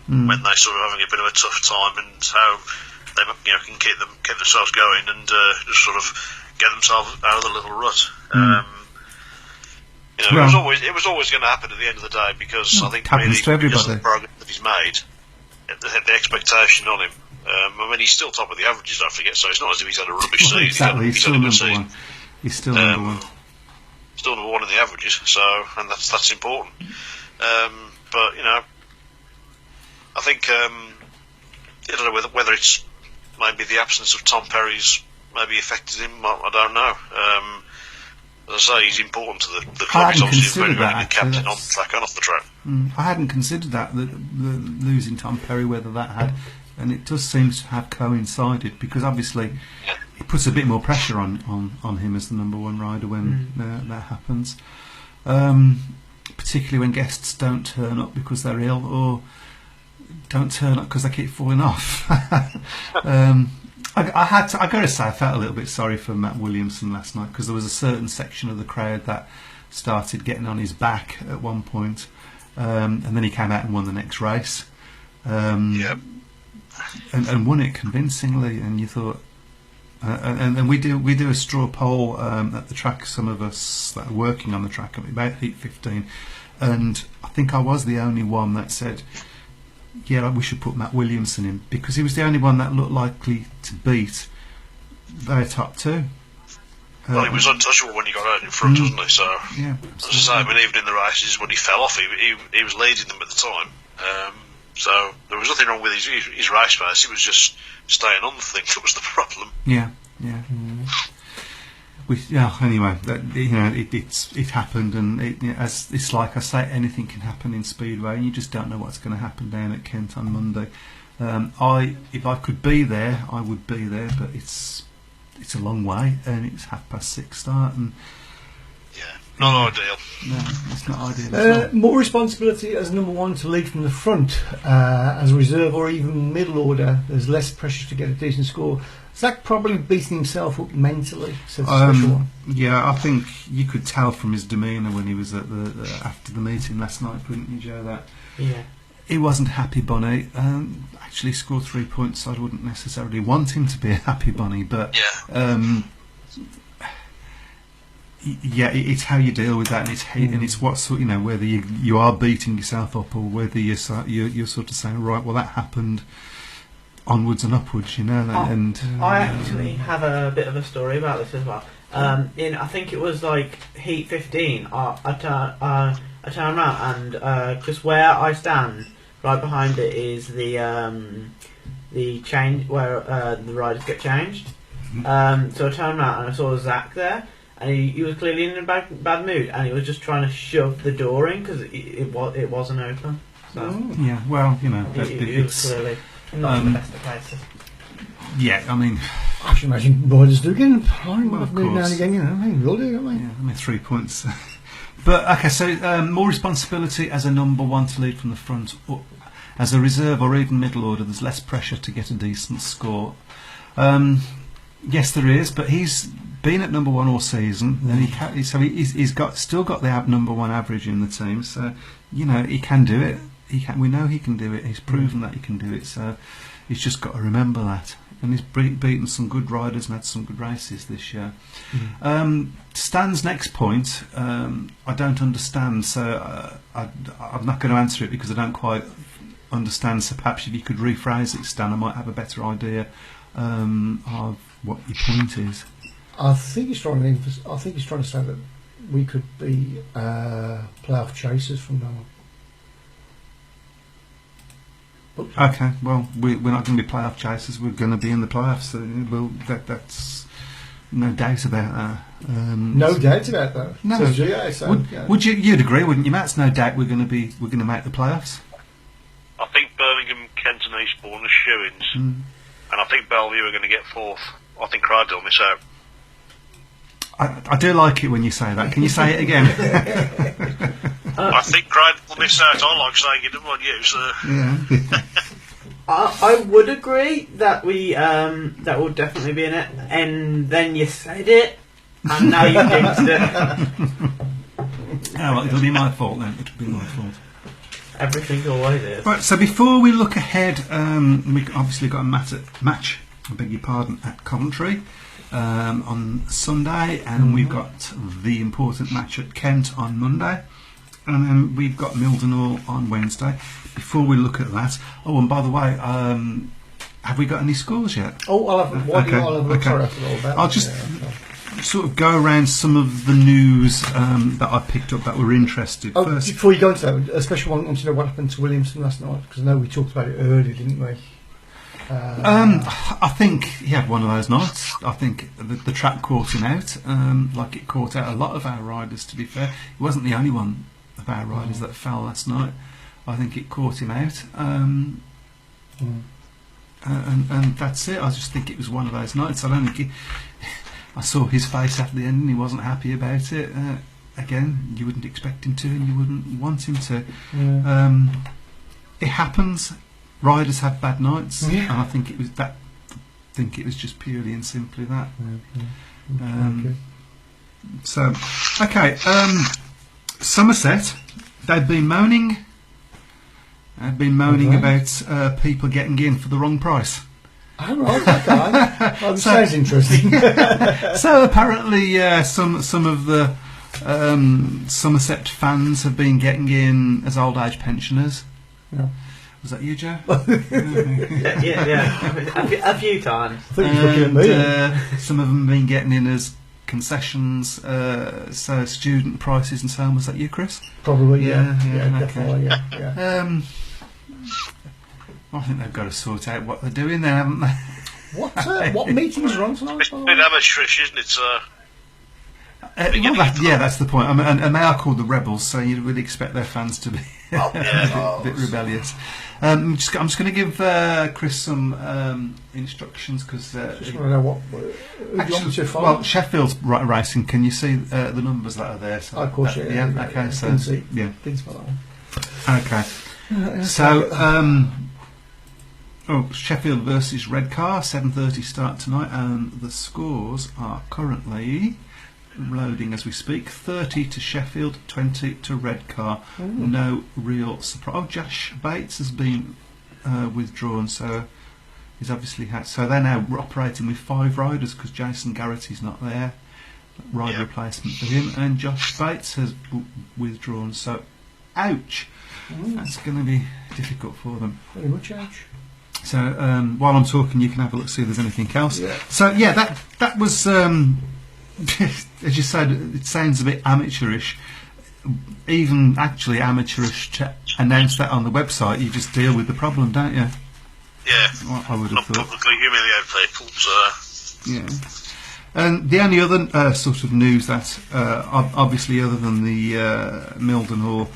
[SPEAKER 4] when they're sort of having a bit of a tough time, and how they can keep themselves going and just sort of get themselves out of the little rut. It was always going to happen at the end of the day, because I think
[SPEAKER 1] happens to everybody.
[SPEAKER 4] Because of the progress that he's made, the expectation on him. I mean, he's still top of the averages, don't forget. So it's not as if he's had a rubbish season.
[SPEAKER 1] Exactly, he's still number one. He's still number one.
[SPEAKER 4] Still number one in the averages. So, and that's important. But I think I don't know whether it's maybe the absence of Tom Perry's maybe affected him. I don't know. As I say, he's important to the club. He's obviously very good captain on the track and off the track.
[SPEAKER 1] I hadn't considered that, the losing Tom Perry, whether that had, and it does seem to have coincided, because obviously it puts a bit more pressure on him as the number one rider when that happens. Particularly when guests don't turn up because they're ill, or don't turn up because they keep falling off. I got to say, I felt a little bit sorry for Matt Williamson last night, because there was a certain section of the crowd that started getting on his back at one point, and then he came out and won the next race, and won it convincingly. And you thought, and we do a straw poll at the track. Some of us that are working on the track about heat 15, and I think I was the only one that said, yeah, we should put Matt Williamson in, because he was the only one that looked likely to beat their top two.
[SPEAKER 4] Well, he was untouchable when he got out in front, wasn't he? So,
[SPEAKER 1] yeah,
[SPEAKER 4] as I say, I mean, even in the races when he fell off, he was leading them at the time. So there was nothing wrong with his race pace. He was just staying on the thing that was the problem.
[SPEAKER 1] Yeah. Anyway, it happened, and it's like I say, anything can happen in Speedway, and you just don't know what's going to happen down at Kent on Monday. If I could be there, I would be there, but it's a long way, and it's 6:30 start, and
[SPEAKER 4] not ideal.
[SPEAKER 1] No, it's not ideal. At all.
[SPEAKER 2] More responsibility as number one to lead from the front, as a reserve or even middle order. There's less pressure to get a decent score. Zach probably beating himself up mentally, says the special one.
[SPEAKER 1] Yeah, I think you could tell from his demeanour when he was at after the meeting last night, couldn't you, Joe? That he wasn't happy, Bonnie. Actually scored 3 points. I wouldn't necessarily want him to be a happy bunny, but it's how you deal with that, and it's what sort, whether you are beating yourself up, or whether you're sort of saying, right, well, that happened, onwards and upwards, and
[SPEAKER 3] I actually have a bit of a story about this as well. I think it was like Heat 15. I turned around and just where I stand, right behind it is the change where the riders get changed. So I turned around and I saw Zach there, and he was clearly in a bad mood, and he was just trying to shove the door in because it wasn't open. So
[SPEAKER 1] Yeah, well, you know,
[SPEAKER 3] it was clearly not the best of places.
[SPEAKER 1] yeah, I mean,
[SPEAKER 2] I should imagine riders do get in fine
[SPEAKER 1] Well, of
[SPEAKER 2] now and
[SPEAKER 1] course.
[SPEAKER 2] again, you know. I mean, we'll do, don't we?
[SPEAKER 1] yeah, I mean 3 points. But okay, so more responsibility as a number one to lead from the front. Or as a reserve or even middle order, there's less pressure to get a decent score. Yes, there is, but he's been at number one all season, and he's still got the number one average in the team. So you know he can do it. We know he can do it. He's proven that he can do it. So he's just got to remember that. And he's beaten some good riders and had some good races this year. Stan's next point, I don't understand, so I'm not going to answer it because I don't quite understand. So perhaps if you could rephrase it, Stan, I might have a better idea of what your point is.
[SPEAKER 2] I think he's trying to say that we could be playoff chasers from now on.
[SPEAKER 1] Okay, well, we're not going to be playoff chasers. We're going to be in the playoffs. So that's no doubt about that.
[SPEAKER 2] No doubt about that.
[SPEAKER 1] No.
[SPEAKER 2] Says GA, so,
[SPEAKER 1] Would you'd agree, wouldn't you, Matt? It's no doubt we're going to make the playoffs.
[SPEAKER 4] I think Birmingham, Kent and Eastbourne are shoo-ins, and I think Bellevue are going to get fourth. I think Clyde will miss out.
[SPEAKER 1] I do like it when you say that. Can you say it again?
[SPEAKER 4] I think Clyde will miss out. I like saying it on you, so...
[SPEAKER 1] Yeah.
[SPEAKER 3] I would agree that we that will definitely be in it, and then you said it, and now you jinxed it.
[SPEAKER 1] Oh, well, it'll be my fault then. It'll be my fault.
[SPEAKER 3] Everything always is.
[SPEAKER 1] Right, so before we look ahead, we obviously got a match, I beg your pardon, at Coventry on Sunday, and we've got the important match at Kent on Monday, and then we've got Mildenhall on Wednesday. Before we look at that, oh, and by the way, have we got any scores yet?
[SPEAKER 2] Oh, I'll have a look. Sorry, I forgot all about
[SPEAKER 1] I'll just sort of go around some of the news that I picked up that were interested.
[SPEAKER 2] Oh,
[SPEAKER 1] First,
[SPEAKER 2] before you go into that, a special one, I want to know what happened to Williamson last night, because I know we talked about it earlier, didn't we?
[SPEAKER 1] I think he had one of those nights. I think the track caught him out, like it caught out a lot of our riders, to be fair. He wasn't the only one of our riders that fell last night. I think it caught him out. And that's it. I just think it was one of those nights. I don't think I saw his face after the end and he wasn't happy about it. Again, you wouldn't expect him to and you wouldn't want him to.
[SPEAKER 2] Yeah.
[SPEAKER 1] It happens. Riders have bad nights,
[SPEAKER 2] Yeah.
[SPEAKER 1] and I think it was that. I think it was just purely and simply that.
[SPEAKER 2] Okay.
[SPEAKER 1] So, okay, Somerset. They've been moaning. About people getting in for the wrong price.
[SPEAKER 2] Oh, right, okay. Well, this sounds interesting.
[SPEAKER 1] So apparently, some of the Somerset fans have been getting in as old age pensioners.
[SPEAKER 2] Yeah.
[SPEAKER 1] Was that you, Joe?
[SPEAKER 3] yeah. A few times.
[SPEAKER 2] I think he's looking at me.
[SPEAKER 1] Some of them have been getting in as concessions, so student prices and so on. Was that you, Chris?
[SPEAKER 2] Probably,
[SPEAKER 1] Yeah,
[SPEAKER 2] yeah,
[SPEAKER 1] okay.
[SPEAKER 2] definitely, yeah.
[SPEAKER 1] I think they've got to sort out what they're doing there, haven't they?
[SPEAKER 2] What meetings are on tonight?
[SPEAKER 4] It's a bit amateurish, isn't it, sir?
[SPEAKER 1] That's the point. I mean, and they are called the Rebels, so you would expect their fans to be a bit rebellious. I'm just going to give Chris some instructions because
[SPEAKER 2] Just want to know who do you want me to follow?
[SPEAKER 1] well, Sheffield's racing. Can you see the numbers that are there? So
[SPEAKER 2] Of course, yeah.
[SPEAKER 1] Okay. So
[SPEAKER 2] Didn't see.
[SPEAKER 1] yeah.
[SPEAKER 2] Didn't spell that one.
[SPEAKER 1] Okay. So Sheffield versus Redcar, 7:30 start tonight, and the scores are currently loading as we speak. 30 to Sheffield, 20 to Redcar. No real surprise. Oh, Josh Bates has been withdrawn, so he's obviously had. So they're now operating with 5 riders because Jason Garrity's not there. Rider replacement for him, and Josh Bates has withdrawn. So, ouch! That's going to be difficult for them.
[SPEAKER 2] Very much, ouch.
[SPEAKER 1] So while I'm talking, you can have a look, see if there's anything else.
[SPEAKER 2] Yeah.
[SPEAKER 1] So yeah, that was as you said, it sounds a bit amateurish. Even actually amateurish to announce that on the website. You just deal with the problem, don't you?
[SPEAKER 4] Yeah.
[SPEAKER 1] Well, I would have
[SPEAKER 4] Not
[SPEAKER 1] thought.
[SPEAKER 4] publicly humiliate people. So.
[SPEAKER 1] Yeah. And the only other sort of news that, obviously, other than the Mildenhall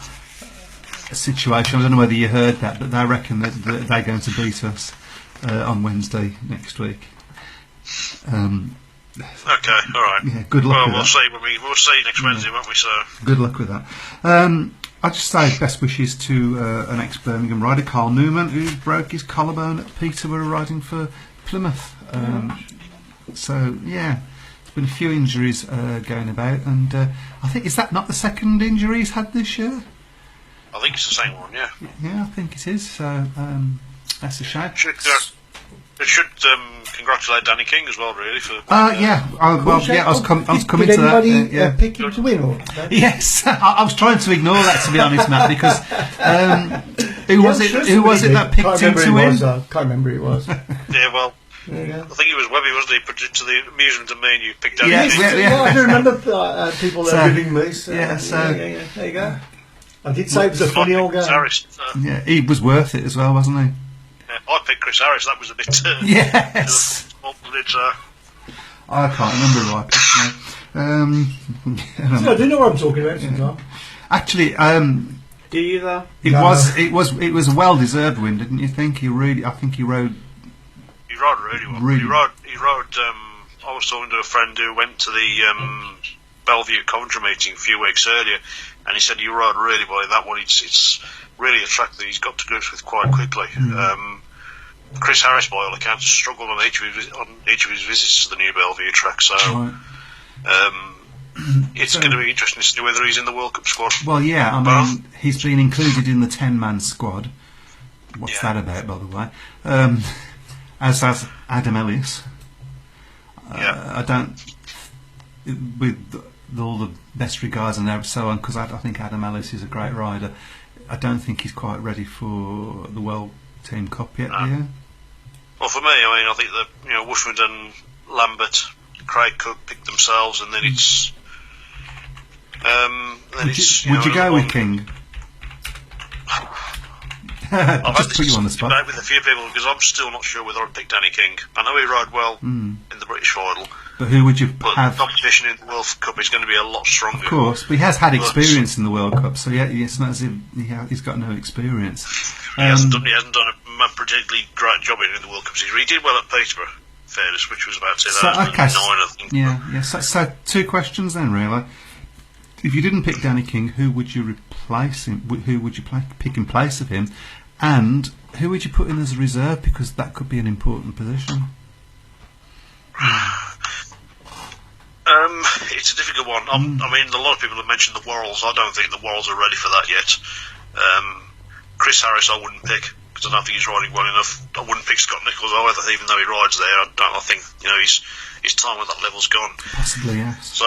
[SPEAKER 1] situation, I don't know whether you heard that, but they reckon that they're going to beat us on Wednesday next week.
[SPEAKER 4] Okay, all right.
[SPEAKER 1] Yeah, good luck with
[SPEAKER 4] we'll
[SPEAKER 1] that.
[SPEAKER 4] see. We'll see next Wednesday, won't we? So.
[SPEAKER 1] Good luck with that. I'd just say best wishes to an ex-Birmingham rider, Carl Newman, who broke his collarbone at Peterborough riding for Plymouth. So, yeah, there's been a few injuries going about, and I think, is that not the second injury he's had this year?
[SPEAKER 4] I think it's the same one, yeah.
[SPEAKER 1] Yeah, I think it is, so that's a shame.
[SPEAKER 4] It should congratulate Danny King as well, really. For
[SPEAKER 1] Yeah, I was coming
[SPEAKER 2] did
[SPEAKER 1] to that.
[SPEAKER 2] anybody pick him to win? Or
[SPEAKER 1] Yes, I was trying to ignore that, to be honest, Matt, because who was it that picked him to win?
[SPEAKER 2] Can't remember who it was.
[SPEAKER 4] Yeah, well,
[SPEAKER 2] There you go.
[SPEAKER 4] I think it was Webby, wasn't he? To the amusement of me and you picked Danny
[SPEAKER 1] Yeah,
[SPEAKER 4] King.
[SPEAKER 1] yeah.
[SPEAKER 2] I do remember people
[SPEAKER 1] So,
[SPEAKER 2] giving me. So,
[SPEAKER 1] yeah, so-
[SPEAKER 2] there you go. I did say it was a funny old
[SPEAKER 4] Chris
[SPEAKER 2] game.
[SPEAKER 4] Harris.
[SPEAKER 1] Yeah, he was worth it as well, wasn't he?
[SPEAKER 4] I picked Chris Harris. That was a bit.
[SPEAKER 1] Yes. I can't remember who I picked now.
[SPEAKER 2] See, I do know what I'm talking about sometimes.
[SPEAKER 1] Actually,
[SPEAKER 3] Do you though?
[SPEAKER 1] it
[SPEAKER 2] No.
[SPEAKER 1] was a well-deserved win, didn't you think? I think he rode.
[SPEAKER 4] He rode really well.
[SPEAKER 1] Really?
[SPEAKER 4] He rode. I was talking to a friend who went to the Bellevue Coventry meeting a few weeks earlier, and he said he rode really well in that one. It's really a track that he's got to grips with quite quickly. Chris Harris, by all accounts, struggled on each of his visits to the new Bellevue track. So
[SPEAKER 1] Right.
[SPEAKER 4] it's going to be interesting to see whether he's in the World Cup squad.
[SPEAKER 1] Well, yeah, I mean, he's been included in the 10-man squad. What's
[SPEAKER 4] Yeah.
[SPEAKER 1] that about, by the way? As has Adam Ellis.
[SPEAKER 4] Yeah.
[SPEAKER 1] I don't, with all the best regards and so on, because I think Adam Ellis is a great rider. I don't think he's quite ready for the World Team Cup yet, do you?
[SPEAKER 4] Well, for me, I mean, I think that Wushman and Lambert, Craig Cook picked themselves, and then it's.
[SPEAKER 1] Would you go with King?
[SPEAKER 4] I've
[SPEAKER 1] Just put you on the spot.
[SPEAKER 4] debate with a few people because I'm still not sure whether I'd pick Danny King. I know he rode well in the British final,
[SPEAKER 1] But who would you
[SPEAKER 4] but
[SPEAKER 1] have?
[SPEAKER 4] the competition in the World Cup is going to be a lot stronger.
[SPEAKER 1] Of course, but he has had experience in the World Cup, so yeah, it's not as if he's got no experience.
[SPEAKER 4] He hasn't done a particularly great job in the World Cup season. He did well at Peterborough, fairness, which was about 2009, I think.
[SPEAKER 1] Yeah. So two questions then, really. If you didn't pick Danny King, who would you replace him? Who would you pick in place of him? And who would you put in as a reserve? Because that could be an important position.
[SPEAKER 4] It's a difficult one. I mean, a lot of people have mentioned the Worrells. I don't think the Worrells are ready for that yet. Chris Harris, I wouldn't pick because I don't think he's riding well enough. I wouldn't pick Scott Nichols either, even though he rides there. I think his time at that level's gone.
[SPEAKER 1] Possibly, yes.
[SPEAKER 4] So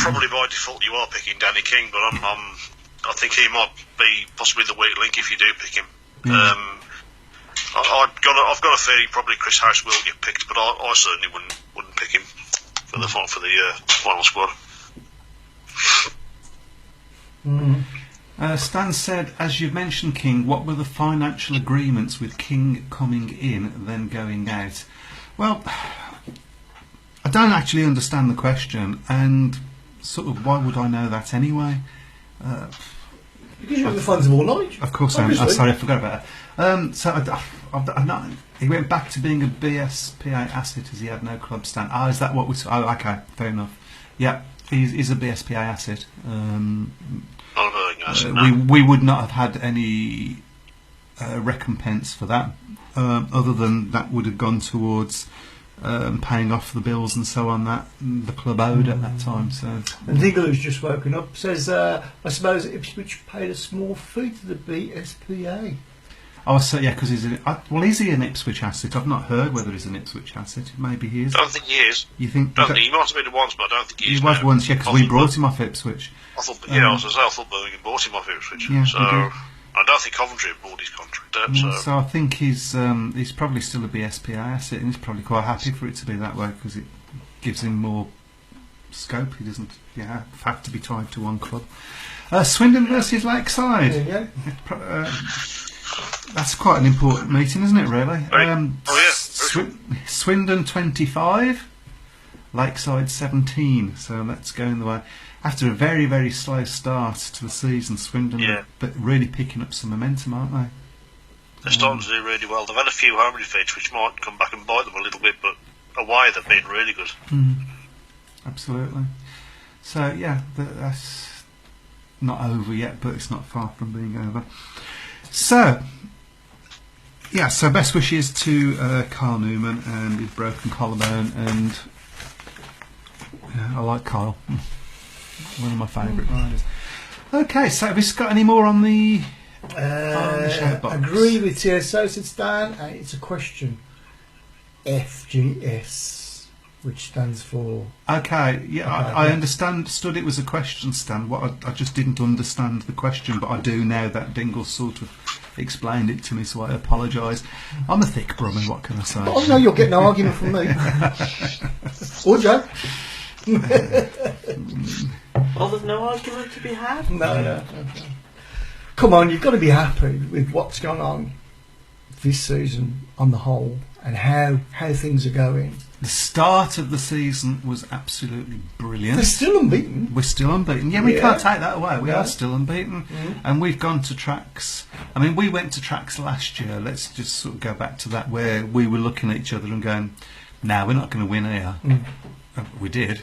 [SPEAKER 4] probably by default you are picking Danny King, but I think he might be possibly the weak link if you do pick him. I've got a feeling probably Chris Harris will get picked, but I certainly wouldn't pick him for the final squad.
[SPEAKER 1] Stan said, as you've mentioned King, what were the financial agreements with King coming in, then going out? Well, I don't actually understand the question, and sort of why would I know that anyway?
[SPEAKER 2] Because you have the funds of all knowledge.
[SPEAKER 1] Of course, I'm
[SPEAKER 2] Obviously.
[SPEAKER 1] sorry, I forgot about that. So I'm not. He went back to being a BSPA asset as he had no club stand. Is that what we? Okay, fair enough. Yeah, he's a BSPA asset.
[SPEAKER 4] Not a Birmingham asset, no.
[SPEAKER 1] We would not have had any recompense for that, other than that would have gone towards paying off the bills and so on that the club owed at that time. So.
[SPEAKER 2] And Dingle, who's just woken up, says, I suppose Ipswich paid a small fee to the BSPA.
[SPEAKER 1] Oh, so yeah, because is he an Ipswich asset? I've not heard whether he's an Ipswich asset. Maybe he is.
[SPEAKER 4] I don't think he is.
[SPEAKER 1] You think?
[SPEAKER 4] I don't think he might have been once, but I don't think he is.
[SPEAKER 1] He was
[SPEAKER 4] now.
[SPEAKER 1] once, yeah, because we brought him off Ipswich.
[SPEAKER 4] I thought Birmingham bought him off Ipswich.
[SPEAKER 1] Yeah,
[SPEAKER 4] so
[SPEAKER 1] we did.
[SPEAKER 4] I don't think Coventry have bought his contract up.
[SPEAKER 1] Yeah,
[SPEAKER 4] So
[SPEAKER 1] so I think he's probably still a BSPA asset, and he's probably quite happy for it to be that way because it gives him more scope. He doesn't have to be tied to one club. Swindon versus Lakeside.
[SPEAKER 2] There you go.
[SPEAKER 1] That's quite an important meeting, isn't it, really?
[SPEAKER 4] Oh, yeah.
[SPEAKER 1] Swindon 25, Lakeside 17. So that's going the way. After a very, very slow start to the season, Swindon are really picking up some momentum, aren't they?
[SPEAKER 4] They're starting to do really well. They've had a few home defeats, which might come back and bite them a little bit, but away they've been really good.
[SPEAKER 1] Absolutely. So, yeah, that's not over yet, but it's not far from being over. So, yeah, so best wishes to Kyle Newman and his broken collarbone, and I like Kyle. One of my favourite riders. Okay, so have we got any more on the shout box?
[SPEAKER 2] Agree with TSO, said Stan. It's a question. FGS, which stands for...
[SPEAKER 1] Okay, yeah, I understood it was a question, Stan. What I just didn't understand the question, but I do now that Dingle sort of explained it to me, so I apologise. I'm a thick brummy, what can I say?
[SPEAKER 2] Oh no, you'll get no argument from me. Or Joe.
[SPEAKER 3] Well, there's no argument to be had.
[SPEAKER 2] No. Come on, you've got to be happy with what's gone on this season on the whole, and how things are going.
[SPEAKER 1] The start of the season was absolutely brilliant.
[SPEAKER 2] They're still unbeaten.
[SPEAKER 1] We're still unbeaten. Yeah, we can't take that away. We
[SPEAKER 2] No.
[SPEAKER 1] are still unbeaten. And we've gone to tracks. I mean, we went to tracks last year. Let's just sort of go back to that, where we were looking at each other and going, "No, we're not going to win here." We did.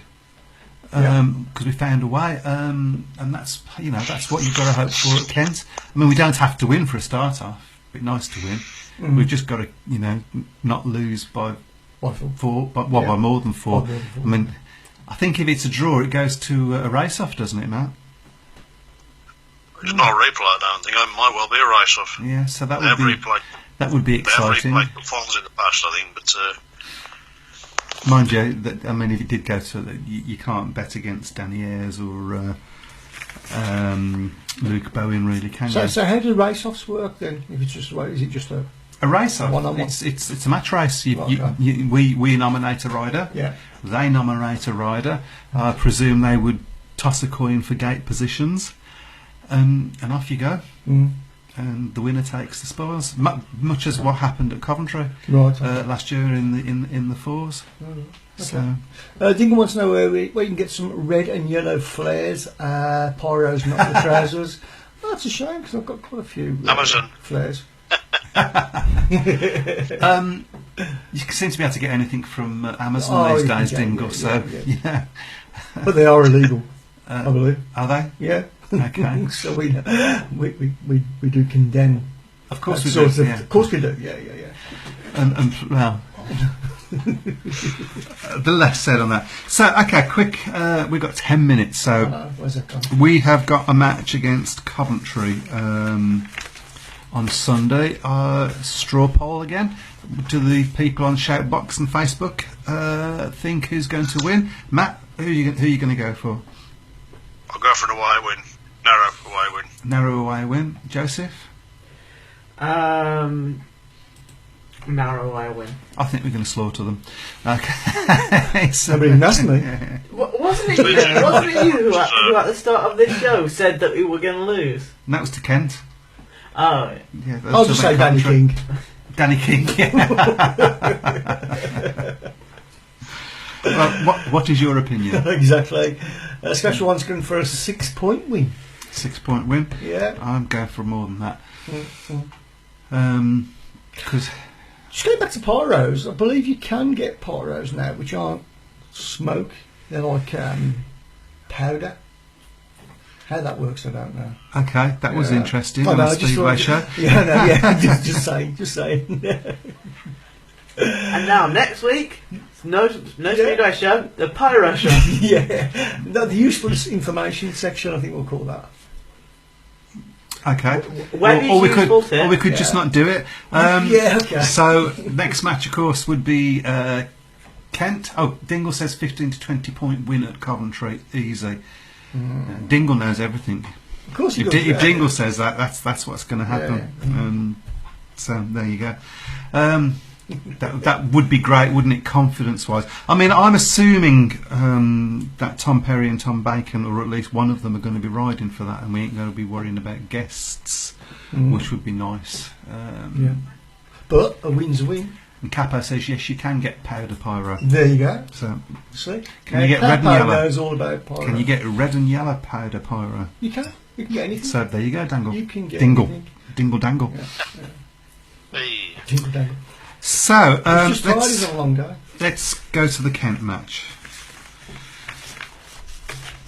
[SPEAKER 1] Because we found a way, and that's what you've got to hope for at Kent. I mean, we don't have to win for a start off. It'd be nice to win. We've just got to, not lose by by more than four. I mean, I think if it's a draw, it goes to a race-off, doesn't it, Matt?
[SPEAKER 4] It's not a replay, I don't think. It might well be a race-off.
[SPEAKER 1] Yeah, so that
[SPEAKER 4] They
[SPEAKER 1] would
[SPEAKER 4] have
[SPEAKER 1] be
[SPEAKER 4] replay.
[SPEAKER 1] that would be
[SPEAKER 4] They have
[SPEAKER 1] exciting.
[SPEAKER 4] replayed the finals in the past, I think, but
[SPEAKER 1] Mind you, if it did go to, you can't bet against Danny Ayres or Luke Bowen, really, can you?
[SPEAKER 2] So how do race-offs work then? If it's just is it just a
[SPEAKER 1] race-off?
[SPEAKER 2] one-on-one?
[SPEAKER 1] It's a match race.
[SPEAKER 2] Right,
[SPEAKER 1] We nominate a rider.
[SPEAKER 2] Yeah.
[SPEAKER 1] They nominate a rider. I presume they would toss a coin for gate positions, and off you go. And the winner takes the spoils, much as what happened at Coventry last year in the fours. So,
[SPEAKER 2] Dingle wants to know where you can get some red and yellow flares, pyros, not the trousers. That's a shame because I've got quite a few
[SPEAKER 4] Amazon
[SPEAKER 2] flares.
[SPEAKER 1] You seem to be able to get anything from Amazon these days, Dingle. Yeah.
[SPEAKER 2] But they are illegal, I believe.
[SPEAKER 1] Are they?
[SPEAKER 2] Yeah.
[SPEAKER 1] Okay.
[SPEAKER 2] So we do condemn.
[SPEAKER 1] Of course we
[SPEAKER 2] that
[SPEAKER 1] do.
[SPEAKER 2] Of course we do. Yeah.
[SPEAKER 1] And well, the less said on that. So, okay, quick. We've got 10 minutes. So
[SPEAKER 2] Where's that gone?
[SPEAKER 1] we have got a match against Coventry on Sunday. Straw poll again. Do the people on Shoutbox and Facebook think who's going to win? Matt, who are you going to go for?
[SPEAKER 4] I'll go for an away win. Narrow away win.
[SPEAKER 1] Narrow away win. Joseph?
[SPEAKER 3] Narrow away win.
[SPEAKER 1] I think we're going to slaughter them. Okay. So,
[SPEAKER 2] Nobody even asked me.
[SPEAKER 3] Wasn't it you who at the start of this show said that we were going to lose?
[SPEAKER 1] And that was to Kent.
[SPEAKER 3] Oh.
[SPEAKER 1] Yeah,
[SPEAKER 2] I'll just say Danny King.
[SPEAKER 1] Danny King, yeah. Well, what is your opinion?
[SPEAKER 2] Exactly. Special One's going for a 6-point win.
[SPEAKER 1] 6-point win?
[SPEAKER 2] Yeah.
[SPEAKER 1] I'm going for more than that. Because
[SPEAKER 2] just going back to pyros, I believe you can get pyros now, which aren't smoke. They're like powder. How that works, I don't know.
[SPEAKER 1] okay, that was interesting
[SPEAKER 2] I
[SPEAKER 1] on
[SPEAKER 2] know,
[SPEAKER 1] a Speedway show.
[SPEAKER 2] Yeah, just saying.
[SPEAKER 3] And now next week, no Speedway show, the Pyro show.
[SPEAKER 2] Yeah, the useful information section, I think we'll call that.
[SPEAKER 1] Okay.
[SPEAKER 3] Or
[SPEAKER 1] we could just not do it.
[SPEAKER 2] Okay.
[SPEAKER 1] So next match, of course, would be Kent. Oh, Dingle says 15 to 20 point win at Coventry, easy. Dingle knows everything.
[SPEAKER 2] Of course he
[SPEAKER 1] If
[SPEAKER 2] does.
[SPEAKER 1] Dingle says that, that's what's going to happen. So there you go. That would be great, wouldn't it, confidence-wise? I mean, I'm assuming that Tom Perry and Tom Bacon, or at least one of them, are going to be riding for that, and we ain't going to be worrying about guests, which would be nice.
[SPEAKER 2] Yeah. But a win's a win.
[SPEAKER 1] And Capo says, yes, you can get powder pyro.
[SPEAKER 2] There you go.
[SPEAKER 1] So,
[SPEAKER 2] See?
[SPEAKER 1] can you get red and yellow?
[SPEAKER 2] knows all about pyro.
[SPEAKER 1] Can you get red and yellow powder pyro?
[SPEAKER 2] You can. You can get anything.
[SPEAKER 1] So there you go, Dangle.
[SPEAKER 2] You can get
[SPEAKER 1] Dingle.
[SPEAKER 2] anything.
[SPEAKER 1] Dingle dangle.
[SPEAKER 2] Yeah.
[SPEAKER 4] Hey.
[SPEAKER 2] Dingle dangle.
[SPEAKER 1] So,
[SPEAKER 2] It's just riding on a long day.
[SPEAKER 1] let's go to the Kent match.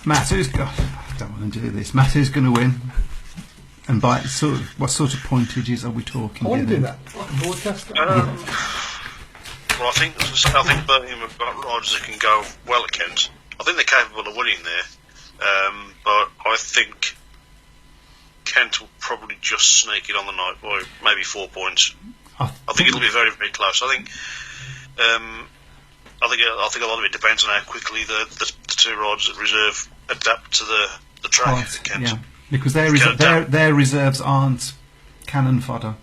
[SPEAKER 1] Matt, who's got... I don't want to do this. Matt, who's going to win? And by what sort of pointages are we talking?
[SPEAKER 2] I want to
[SPEAKER 1] here
[SPEAKER 2] do
[SPEAKER 1] then?
[SPEAKER 2] that. Like a broadcaster.
[SPEAKER 4] Well, I think Birmingham have got riders that can go well at Kent. I think they're capable of winning there, but I think Kent will probably just sneak it on the night by maybe 4 points. I think it'll be very, very close. I think a lot of it depends on how quickly the two riders at reserve adapt to the track
[SPEAKER 1] Right,
[SPEAKER 4] at Kent.
[SPEAKER 1] yeah, because their reserves aren't cannon fodder.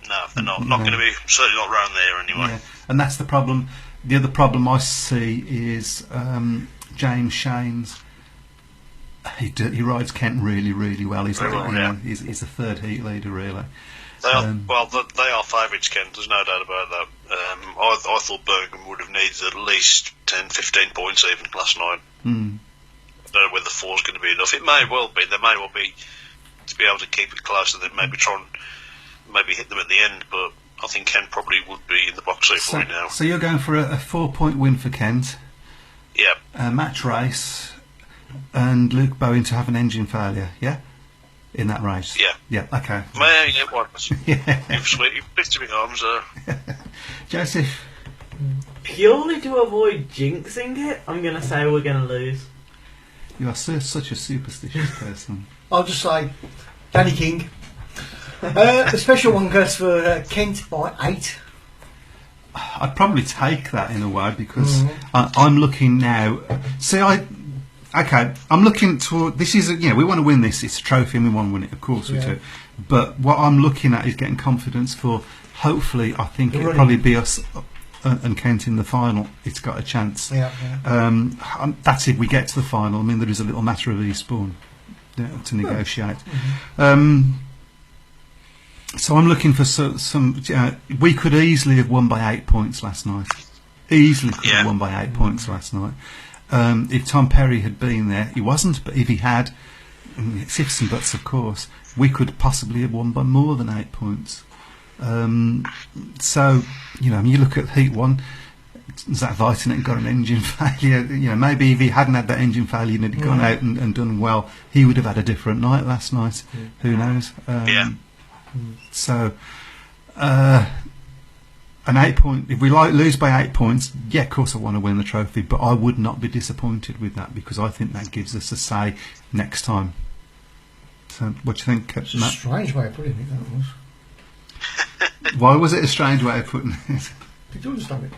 [SPEAKER 4] No, they're not. Not going to be. Certainly not round there anyway.
[SPEAKER 1] Yeah, and that's the problem. The other problem I see is James Shanes. He rides Kent really, really well. He's
[SPEAKER 4] Very well, yeah.
[SPEAKER 1] He's a third heat leader, really.
[SPEAKER 4] They are, they are favourites, Kent. There's no doubt about that. I thought Birmingham would have needed at least 10, 15 points even last night. I don't know whether 4's going to be enough. It may well be. There may well be to be able to keep it close and then maybe try and maybe hit them at the end. But I think Kent probably would be in the box seat for it now.
[SPEAKER 1] So you're going for a 4-point win for Kent.
[SPEAKER 4] Yeah.
[SPEAKER 1] A match race, and Luke Bowen to have an engine failure. Yeah. In that race?
[SPEAKER 4] Yeah.
[SPEAKER 1] Yeah, okay.
[SPEAKER 4] May it was.
[SPEAKER 1] Yeah.
[SPEAKER 4] You've bit to my arms there.
[SPEAKER 1] Joseph?
[SPEAKER 3] Purely to avoid jinxing it, I'm going to say we're going to lose.
[SPEAKER 1] You are such a superstitious person.
[SPEAKER 2] I'll just say, Danny King. The special one goes for Kent by 8.
[SPEAKER 1] I'd probably take that in a way because I'm looking now. See, I'm looking toward. This is we want to win this. It's a trophy and we want to win it. Of course we do. But what I'm looking at is getting confidence for. Hopefully, I think it'll probably be us and Kent in the final. It's got a chance.
[SPEAKER 2] Yeah.
[SPEAKER 1] That's if we get to the final. I mean, there is a little matter of Eastbourne to negotiate. So I'm looking for some. We could easily have won by 8 points last night. Easily could have won by 8 points last night. If Tom Perry had been there, he wasn't, but if he had, it's ifs and buts, of course, we could possibly have won by more than 8 points. So, you look at Heat 1, Zach Vitanen got an engine failure. Maybe if he hadn't had that engine failure and had gone out and done well, he would have had a different night last night. Who knows? So, an 8 point. If we lose by 8 points, of course I want to win the trophy, but I would not be disappointed with that because I think that gives us a say next time. So, what do you think,
[SPEAKER 2] It's a
[SPEAKER 1] Matt?
[SPEAKER 2] strange way of putting it, that was.
[SPEAKER 1] Why was it a strange way of putting it?
[SPEAKER 2] Did you understand it?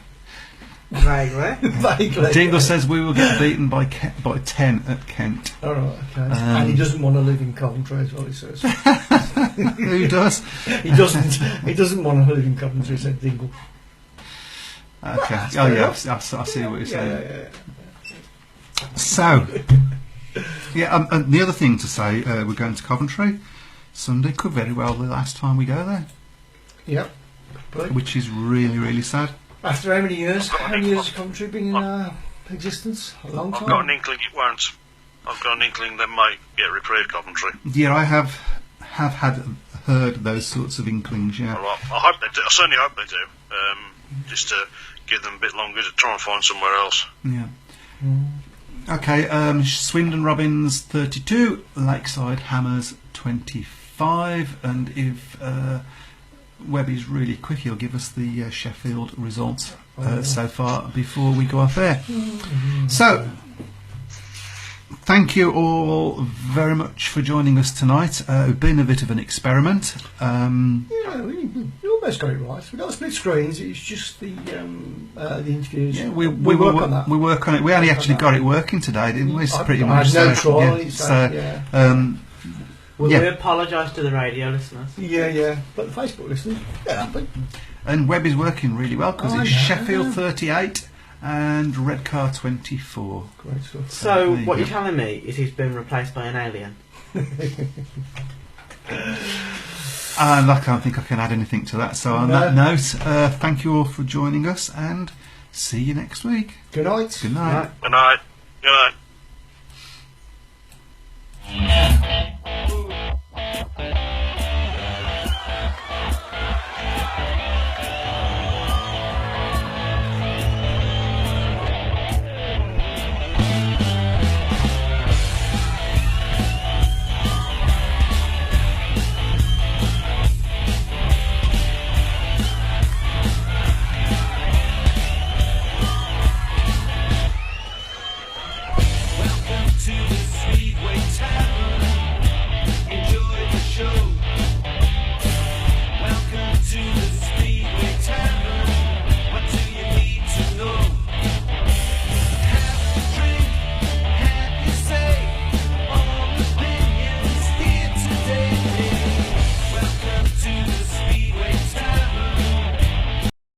[SPEAKER 3] Vaguely.
[SPEAKER 2] Vaguely.
[SPEAKER 1] Dingle says we will get beaten by 10 at Kent.
[SPEAKER 2] All right, okay. And he doesn't want to live in Coventry as well, he says.
[SPEAKER 1] Who does?
[SPEAKER 2] He doesn't want to live in Coventry, said Dingle.
[SPEAKER 1] Okay. I see what you're saying.
[SPEAKER 2] Yeah.
[SPEAKER 1] So, and the other thing to say, we're going to Coventry Sunday. Could very well be the last time we go there.
[SPEAKER 2] Yep.
[SPEAKER 1] Which is really, really sad.
[SPEAKER 2] After how many years? How many years has Coventry been in existence? A long time?
[SPEAKER 4] I've got an inkling it won't. I've got an inkling they might get reprieved Coventry.
[SPEAKER 1] Yeah, I have heard those sorts of inklings, yeah.
[SPEAKER 4] Well, I hope they do. I certainly hope they do. Just to give them a bit longer to try and find somewhere else.
[SPEAKER 1] Yeah. Okay, Swindon Robins 32, Lakeside Hammers 25, and if Webby's really quick, he'll give us the Sheffield results so far before we go off air. So, thank you all very much for joining us tonight. It's been a bit of an experiment.
[SPEAKER 2] We almost got it right. We got the split screens. It's just the interviews.
[SPEAKER 1] Yeah, we
[SPEAKER 2] work on that.
[SPEAKER 1] We work on it. We only actually got it working today, didn't we? It's pretty much
[SPEAKER 2] no
[SPEAKER 1] so.
[SPEAKER 2] trial.
[SPEAKER 3] We apologise to the radio listeners.
[SPEAKER 2] Yeah. But the Facebook listeners,
[SPEAKER 1] And Webb is working really well because
[SPEAKER 2] I
[SPEAKER 1] it's
[SPEAKER 2] know.
[SPEAKER 1] Sheffield 38 and Redcar 24.
[SPEAKER 2] Great stuff.
[SPEAKER 3] So
[SPEAKER 1] There you
[SPEAKER 3] what
[SPEAKER 1] go.
[SPEAKER 3] you're telling me is he's been replaced by an alien.
[SPEAKER 1] And I can't think I can add anything to that. So on
[SPEAKER 2] No.
[SPEAKER 1] that note, thank you all for joining us and see you next week.
[SPEAKER 2] Good night.
[SPEAKER 1] Good night.
[SPEAKER 3] Right.
[SPEAKER 4] Good night. Good night.